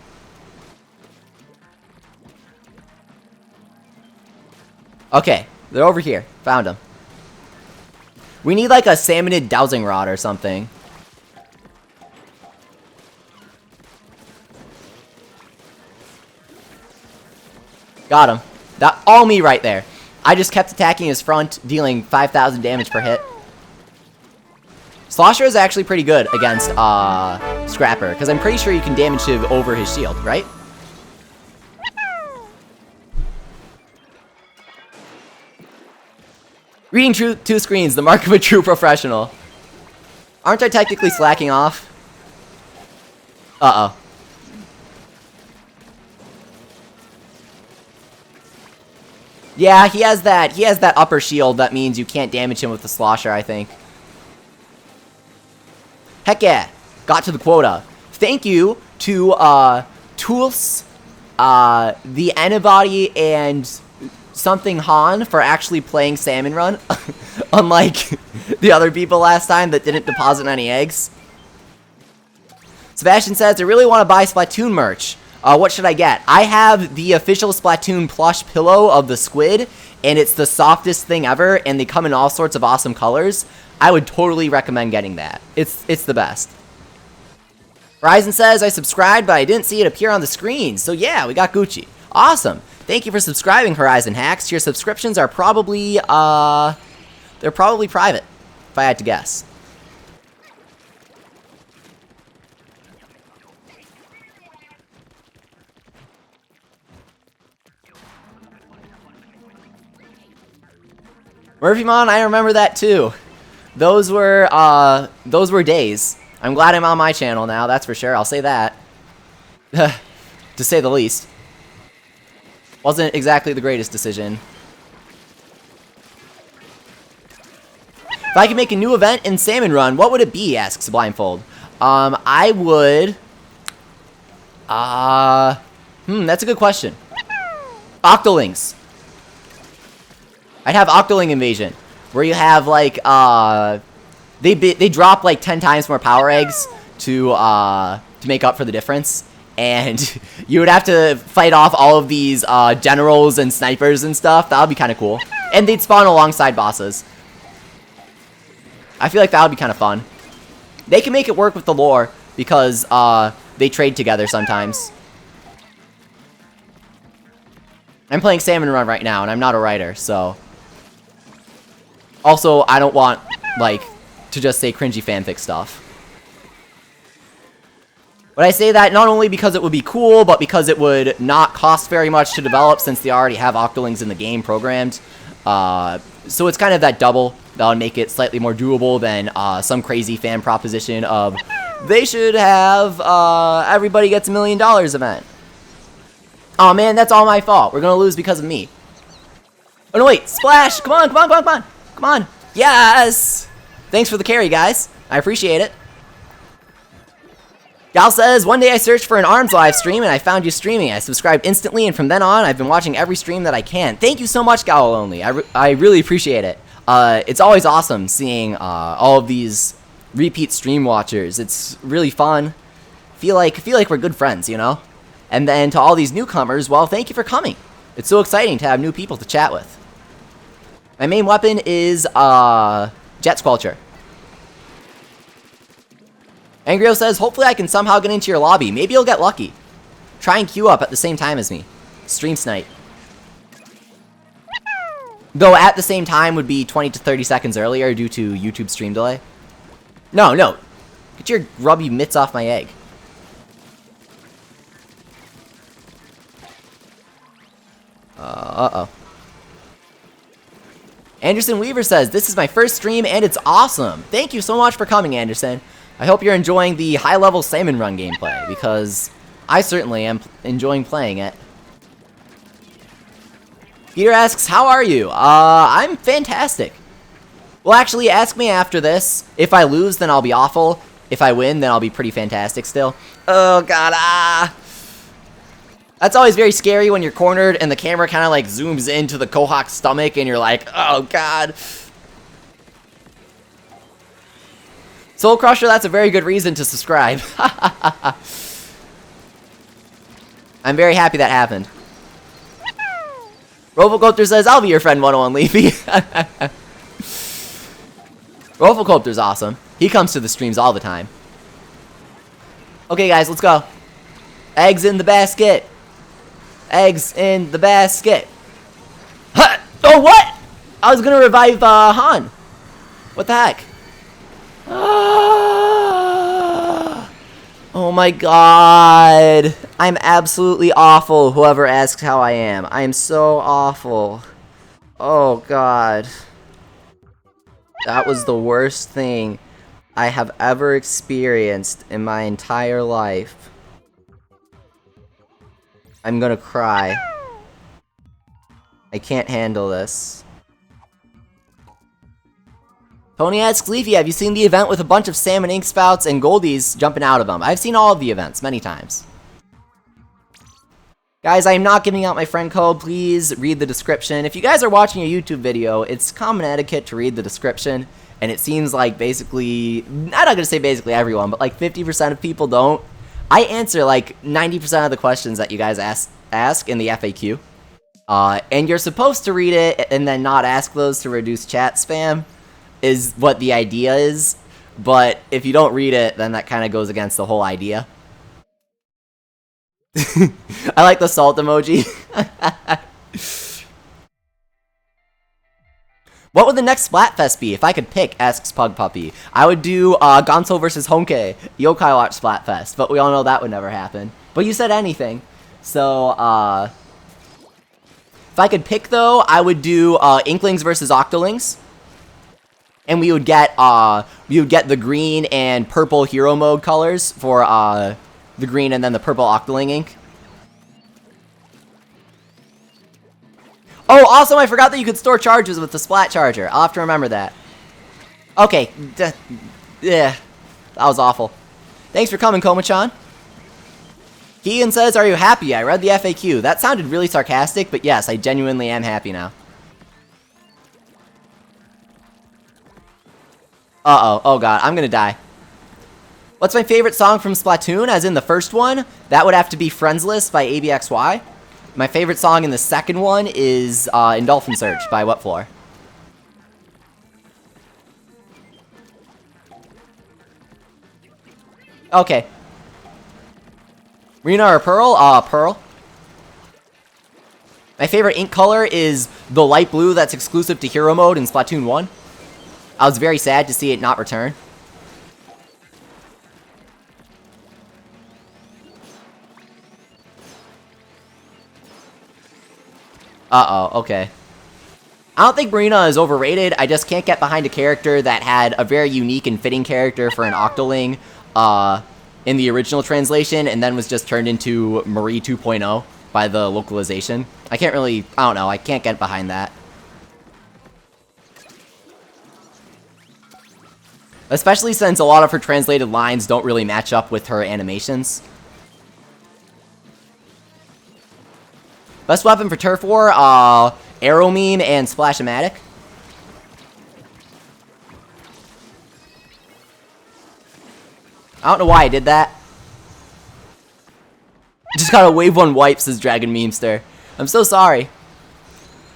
Okay, they're over here. Found them. We need like a salmonid dowsing rod or something. Got him. That all me right there. I just kept attacking his front, dealing 5,000 damage per hit. Slosher is actually pretty good against Scrapper, because I'm pretty sure you can damage him over his shield, right? Reading two screens, the mark of a true professional. Aren't I technically slacking off? Uh-oh. Yeah, he has that upper shield that means you can't damage him with the Slosher, I think. Heck yeah, got to the quota. Thank you to Tools, the Antibody, and something Han for actually playing Salmon Run, unlike the other people last time that didn't deposit any eggs. Sebastian says, I really want to buy Splatoon merch. What should I get? I have the official Splatoon plush pillow of the squid, and it's the softest thing ever, and they come in all sorts of awesome colors. I would totally recommend getting that. It's the best. Horizon says, I subscribed, but I didn't see it appear on the screen. So yeah, we got Gucci. Awesome. Thank you for subscribing, Horizon Hacks. Your subscriptions are probably, they're probably private, if I had to guess. Murphymon, I remember that too. Those were days. I'm glad I'm on my channel now, that's for sure. I'll say that. To say the least. Wasn't exactly the greatest decision. If I could make a new event in Salmon Run, what would it be? Asks Blindfold. I would... that's a good question. Octolings. I'd have Octoling Invasion, where you have, like, they drop, like, 10 times more power eggs to make up for the difference, and you would have to fight off all of these, generals and snipers and stuff. That would be kind of cool. And they'd spawn alongside bosses. I feel like that would be kind of fun. They can make it work with the lore, because, they trade together sometimes. I'm playing Salmon Run right now, and I'm not a writer, so... Also, I don't want, like, to just say cringy fanfic stuff. But I say that not only because it would be cool, but because it would not cost very much to develop since they already have Octolings in the game programmed. So it's kind of that double That would make it slightly more doable than some crazy fan proposition of they should have everybody gets $1 million event. Oh man, that's all my fault. We're gonna lose because of me. Oh no, wait, Splash! Come on, come on, come on, come on! Come on! Yes! Thanks for the carry, guys. I appreciate it. Gal says, one day I searched for an ARMS live stream and I found you streaming. I subscribed instantly and from then on I've been watching every stream that I can. Thank you so much, Gal Lonely. I really appreciate it. It's always awesome seeing all of these repeat stream watchers. It's really fun. Feel like we're good friends, you know? And then to all these newcomers, well, thank you for coming. It's so exciting to have new people to chat with. My main weapon is Jet Squelcher. Angrio says, hopefully I can somehow get into your lobby. Maybe you'll get lucky. Try and queue up at the same time as me. Stream snipe. Though at the same time would be 20 to 30 seconds earlier due to YouTube stream delay. No. Get your grubby mitts off my egg. Uh-oh. Anderson Weaver says, this is my first stream and it's awesome. Thank you so much for coming, Anderson. I hope you're enjoying the high-level Salmon Run gameplay, because I certainly am enjoying playing it. Peter asks, how are you? I'm fantastic. Well, actually, ask me after this. If I lose, then I'll be awful. If I win, then I'll be pretty fantastic still. Oh, God, That's always very scary when you're cornered and the camera kind of like zooms into the Kohawk's stomach and you're like, oh, God. Soul Crusher, that's a very good reason to subscribe. I'm very happy that happened. Rovolcopter says, I'll be your friend 101 Leafy. Rovolcopter's awesome. He comes to the streams all the time. Okay, guys, let's go. Eggs in the basket. Eggs in the basket. Huh! Oh, what? I was going to revive Han. What the heck? Oh my God. I'm absolutely awful, whoever asks how I am. I am so awful. Oh God. That was the worst thing I have ever experienced in my entire life. I'm gonna cry. I can't handle this. Tony asks, Leafy, have you seen the event with a bunch of salmon ink spouts and goldies jumping out of them? I've seen all of the events many times. Guys, I am not giving out my friend code. Please read the description. If you guys are watching a YouTube video, it's common etiquette to read the description. And it seems like basically, I'm not going to say basically everyone, but like 50% of people don't. I answer like 90% of the questions that you guys ask in the FAQ. And you're supposed to read it and then not ask those to reduce chat spam. Is what the idea is, but if you don't read it, then that kind of goes against the whole idea. I like the salt emoji. What would the next Splatfest be if I could pick, asks Pug Puppy. I would do Gonzo vs. Honke, Yokai Watch Splatfest, but we all know that would never happen. But you said anything. So, if I could pick though, I would do Inklings versus Octolings. And we would get the green and purple hero mode colors for the green and then the purple Octoling ink. Oh, also I forgot that you could store charges with the Splat Charger. I'll have to remember that. Okay. Yeah, that was awful. Thanks for coming, Koma-chan. Keegan says, are you happy? I read the FAQ. That sounded really sarcastic, but yes, I genuinely am happy now. Uh-oh. Oh, God. I'm gonna die. What's my favorite song from Splatoon, as in the first one? That would have to be Friendsless by ABXY. My favorite song in the second one is In Dolphin Search by Wet Floor. Okay. Rena or Pearl? Pearl. My favorite ink color is the light blue that's exclusive to Hero Mode in Splatoon 1. I was very sad to see it not return. Uh-oh, okay. I don't think Marina is overrated. I just can't get behind a character that had a very unique and fitting character for an Octoling in the original translation, and then was just turned into Marie 2.0 by the localization. I don't know, I can't get behind that. Especially since a lot of her translated lines don't really match up with her animations. Best weapon for Turf War, Arrow Meme and Splash-o-Matic. I don't know why I did that. Just got a wave 1 wipe, says Dragon Memester. I'm so sorry.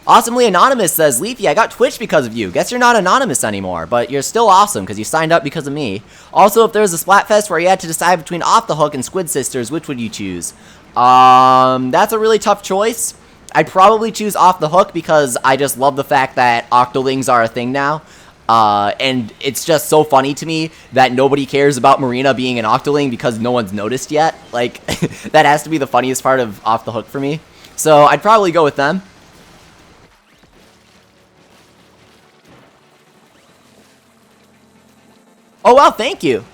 Awesomely Anonymous says, Leafy, I got Twitch because of you. Guess you're not anonymous anymore, but you're still awesome because you signed up because of me. Also, if there was a Splatfest where you had to decide between Off the Hook and Squid Sisters, which would you choose? That's a really tough choice. I'd probably choose Off the Hook because I just love the fact that Octolings are a thing now. And it's just so funny to me that nobody cares about Marina being an Octoling because no one's noticed yet. Like, that has to be the funniest part of Off the Hook for me. So I'd probably go with them. Oh, wow, thank you.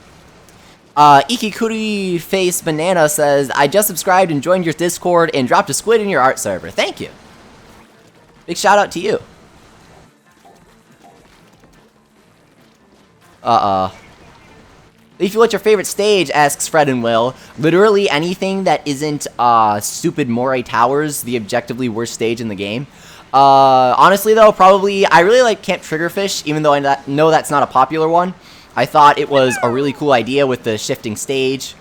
Ikikuri Face Banana says, I just subscribed and joined your Discord and dropped a squid in your art server. Thank you. Big shout out to you. Leafy, what's your favorite stage? Asks Fred and Will. Literally anything that isn't stupid Moray Towers, the objectively worst stage in the game. Honestly though, probably, I really like Camp Triggerfish, even though I know that's not a popular one. I thought it was a really cool idea with the shifting stage.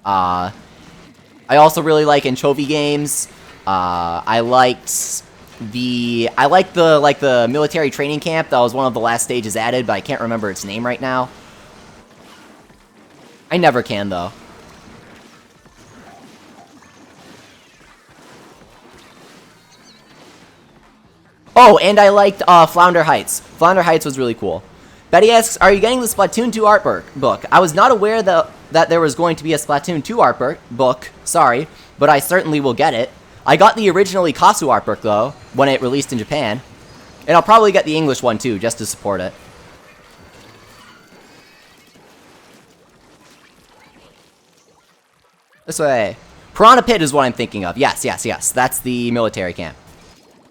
I also really like Anchovy games. I liked the military training camp. That was one of the last stages added, but I can't remember its name right now. I never can though. Oh, and I liked Flounder Heights. Flounder Heights was really cool. Betty asks, are you getting the Splatoon 2 art book? I was not aware that there was going to be a Splatoon 2 art book, sorry, but I certainly will get it. I got the original Ikasu art book, though, when it released in Japan. And I'll probably get the English one, too, just to support it. This way. Piranha Pit is what I'm thinking of. Yes, yes, yes. That's the military camp.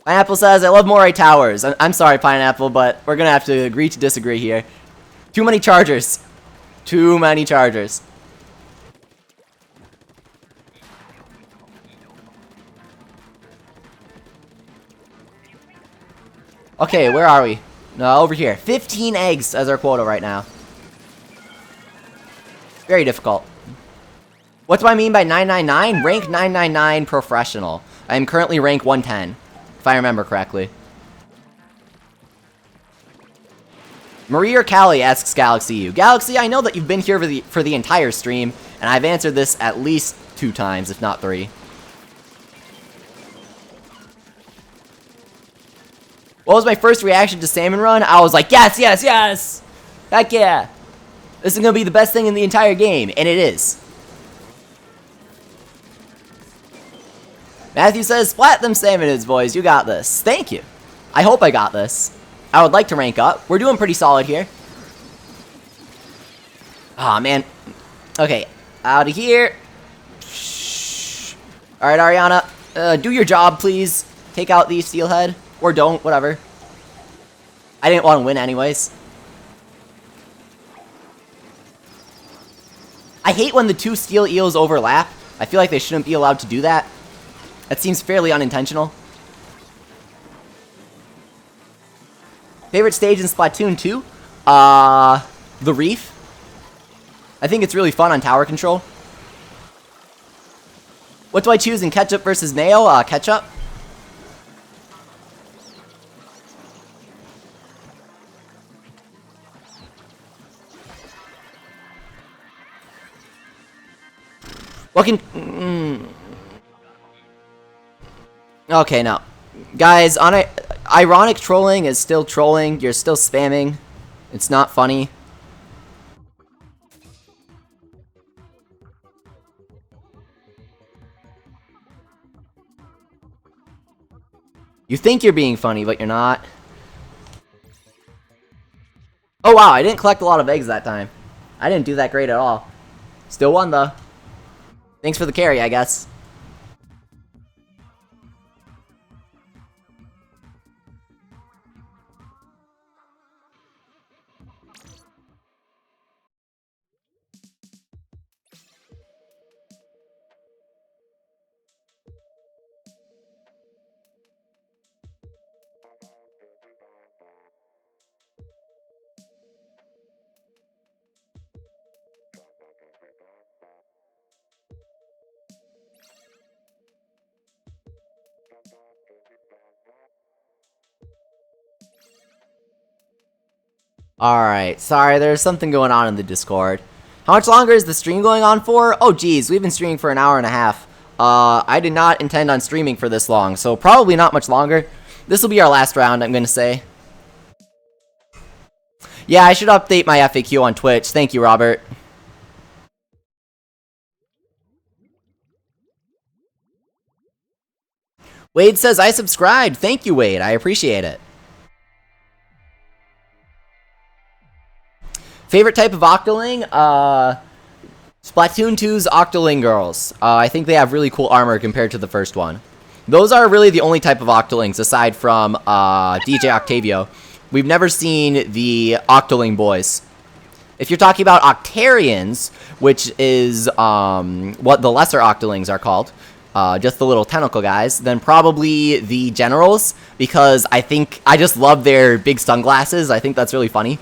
Pineapple says, I love Moray Towers. I'm sorry, Pineapple, but we're going to have to agree to disagree here. Too many chargers. Too many chargers. Okay, where are we? No, over here. 15 eggs as our quota right now. Very difficult. What do I mean by 999? Rank 999 Profreshional. I am currently rank 110. If I remember correctly. Marie or Callie, asks Galaxy U. Galaxy, I know that you've been here for the entire stream, and I've answered this at least 2 times, if not 3. What was my first reaction to Salmon Run? I was like, yes, yes, yes! Heck yeah! This is gonna be the best thing in the entire game, and it is. Matthew says, splat them salmonids, boys. You got this. Thank you. I hope I got this. I would like to rank up. We're doing pretty solid here. Aw, man. Okay. Out of here. Alright, Ariana. Do your job, please. Take out the steelhead. Or don't. Whatever. I didn't want to win anyways. I hate when the 2 steel eels overlap. I feel like they shouldn't be allowed to do that. That seems fairly unintentional. Favorite stage in Splatoon 2? The Reef. I think it's really fun on tower control. What do I choose in ketchup versus mayo? Ketchup. What can... Okay, no. Guys, ironic trolling is still trolling. You're still spamming. It's not funny. You think you're being funny, but you're not. Oh wow, I didn't collect a lot of eggs that time. I didn't do that great at all. Still won though. Thanks for the carry, I guess. Alright, sorry, there's something going on in the Discord. How much longer is the stream going on for? Oh geez, we've been streaming for an hour and a half. I did not intend on streaming for this long, so probably not much longer. This will be our last round, I'm gonna say. Yeah, I should update my FAQ on Twitch. Thank you, Robert. Wade says, I subscribed. Thank you, Wade. I appreciate it. Favorite type of Octoling? Splatoon 2's Octoling girls. I think they have really cool armor compared to the first one. Those are really the only type of Octolings aside from DJ Octavio. We've never seen the Octoling boys. If you're talking about Octarians, which is what the lesser Octolings are called, just the little tentacle guys, then probably the generals, because I just love their big sunglasses. I think that's really funny.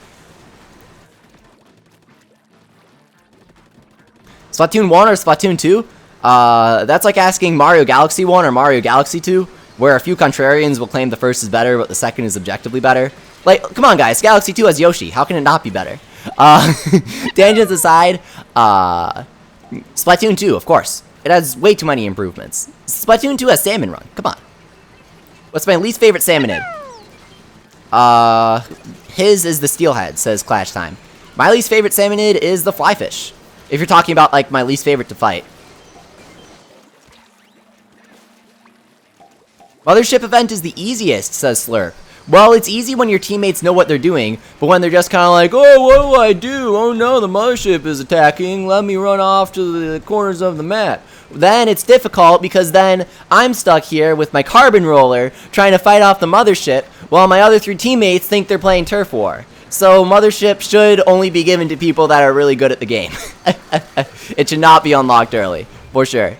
Splatoon 1 or Splatoon 2? That's like asking Mario Galaxy 1 or Mario Galaxy 2, where a few contrarians will claim the first is better, but the second is objectively better. Like, come on guys, Galaxy 2 has Yoshi. How can it not be better? Tangents aside, Splatoon 2, of course. It has way too many improvements. Splatoon 2 has Salmon Run. Come on. What's my least favorite Salmonid? His is the Steelhead, says Clash Time. My least favorite Salmonid is the Flyfish. If you're talking about, like, my least favorite to fight. Mothership event is the easiest, says Slurp. Well, it's easy when your teammates know what they're doing, but when they're just kind of like, oh, what do I do? Oh no, the mothership is attacking. Let me run off to the corners of the map. Then it's difficult because then I'm stuck here with my carbon roller trying to fight off the mothership while my other 3 teammates think they're playing turf war. So mothership should only be given to people that are really good at the game. It should not be unlocked early, for sure.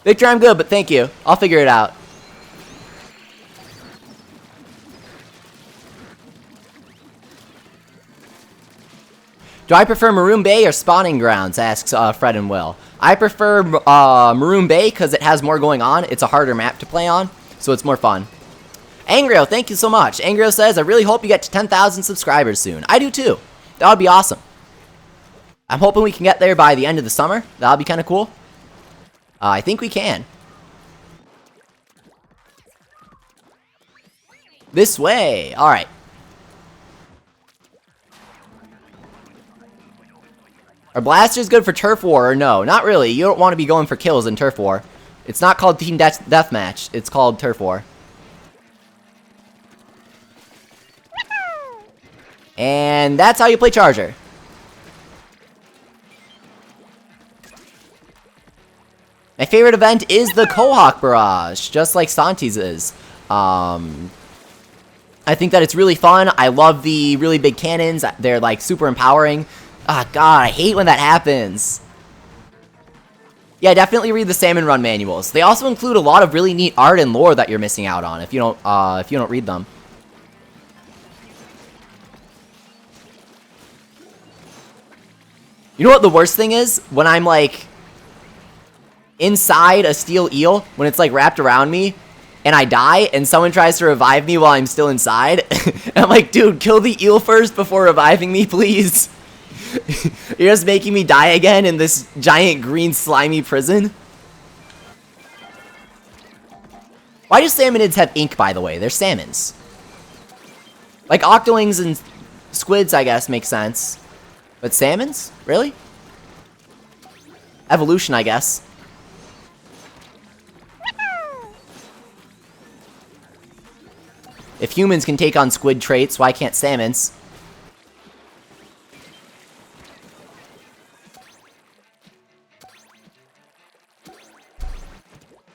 Victor, I'm good, but thank you. I'll figure it out. Do I prefer Maroon Bay or Spawning Grounds, asks Fred and Will. I prefer Maroon Bay because it has more going on. It's a harder map to play on, so it's more fun. Angrio, thank you so much. Angrio says, I really hope you get to 10,000 subscribers soon. I do too. That would be awesome. I'm hoping we can get there by the end of the summer. That would be kind of cool. I think we can. This way. Alright. Are blasters good for turf war or no? Not really. You don't want to be going for kills in turf war. It's not called team deathmatch. It's called turf war. And that's how you play Charger. My favorite event is the Quahog Barrage, just like Santi's is. I think that it's really fun. I love the really big cannons. They're like super empowering. Ah, God, I hate when that happens. Yeah, definitely read the Salmon Run manuals. They also include a lot of really neat art and lore that you're missing out on if you don't read them. You know what the worst thing is? When I'm like inside a steel eel, when it's like wrapped around me, and I die, and someone tries to revive me while I'm still inside. And I'm like, dude, kill the eel first before reviving me, please. You're just making me die again in this giant green slimy prison. Why do salmonids have ink, by the way? They're salmons. Like octolings and squids, I guess, make sense. But salmons? Really? Evolution, I guess. If humans can take on squid traits, why can't salmons?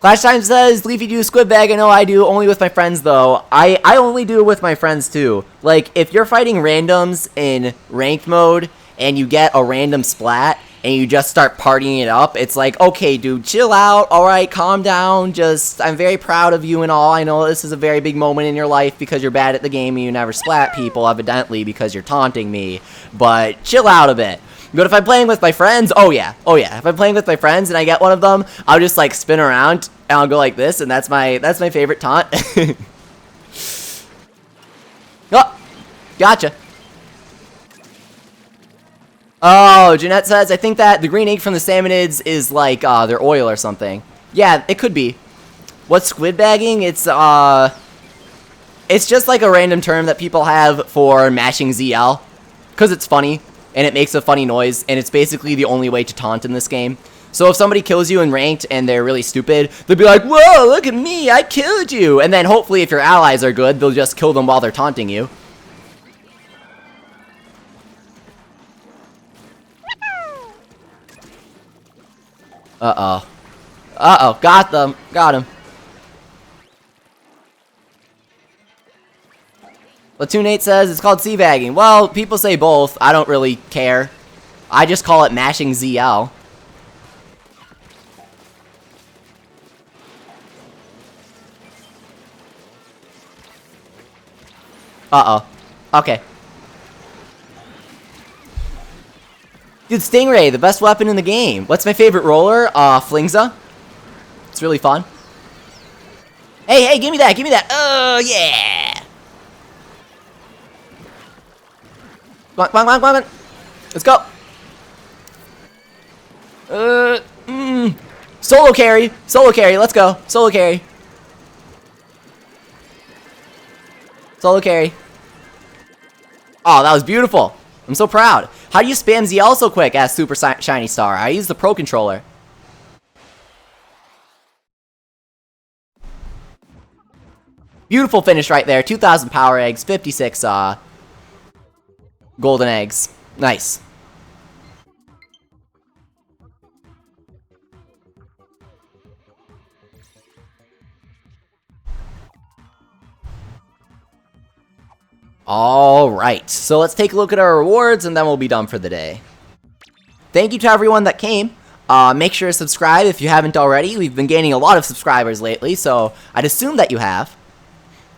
Clash Time says, Leafy do squid bag. I know I do, only with my friends though. I only do it with my friends too. Like, if you're fighting randoms in ranked mode and you get a random splat and you just start partying it up, it's like, okay dude, chill out, alright, calm down, I'm very proud of you and all. I know this is a very big moment in your life because you're bad at the game and you never splat people, evidently, because you're taunting me, but chill out a bit. But if I'm playing with my friends, oh yeah. If I'm playing with my friends and I get one of them, I'll just like spin around and I'll go like this, and that's my favorite taunt. Oh, gotcha. Oh, Jeanette says, I think that the green ink from the salmonids is like their oil or something. Yeah, it could be. What's squid bagging? It's just like a random term that people have for mashing ZL, because it's funny. And it makes a funny noise, and it's basically the only way to taunt in this game. So if somebody kills you in ranked and they're really stupid, they'll be like, whoa, look at me, I killed you! And then hopefully if your allies are good, they'll just kill them while they're taunting you. Uh-oh. Uh-oh, got them. Got him. Splatoon 8 says it's called seabagging. Well, people say both. I don't really care. I just call it mashing ZL. Uh-oh. Okay. Dude, Stingray, the best weapon in the game. What's my favorite roller? Flingza. It's really fun. Hey, give me that, Oh, yeah! Come on. Let's go. Solo carry, let's go. Solo carry. Oh, that was beautiful. I'm so proud. How do you spam ZL so quick? Asked Super Shiny Star. I use the Pro Controller. Beautiful finish right there. 2,000 power eggs, 56 golden eggs. Nice. Alright, so let's take a look at our rewards and then we'll be done for the day. Thank you to everyone that came. Make sure to subscribe if you haven't already. We've been gaining a lot of subscribers lately, so I'd assume that you have.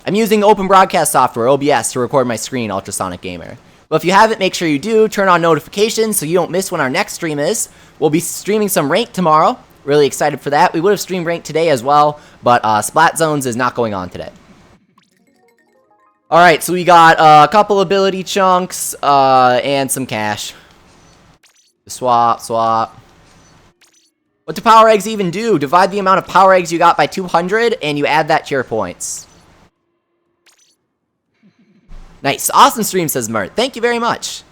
I'm using open broadcast software, OBS, to record my screen, Ultrasonic Gamer. But if you haven't, make sure you do. Turn on notifications so you don't miss when our next stream is. We'll be streaming some Ranked tomorrow. Really excited for that. We would have streamed Ranked today as well, but Splat Zones is not going on today. Alright, so we got a couple ability chunks, and some cash. Swap. What do power eggs even do? Divide the amount of power eggs you got by 200, and you add that to your points. Nice. Awesome stream, says Mert. Thank you very much.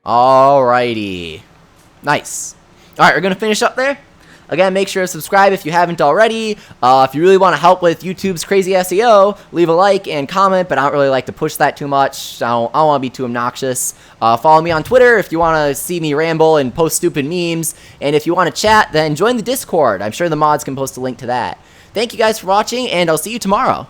Alrighty. Nice. Alright, we're going to finish up there. Again, make sure to subscribe if you haven't already. If you really want to help with YouTube's crazy SEO, leave a like and comment, but I don't really like to push that too much. I don't want to be too obnoxious. Follow me on Twitter if you want to see me ramble and post stupid memes. And if you want to chat, then join the Discord. I'm sure the mods can post a link to that. Thank you guys for watching, and I'll see you tomorrow.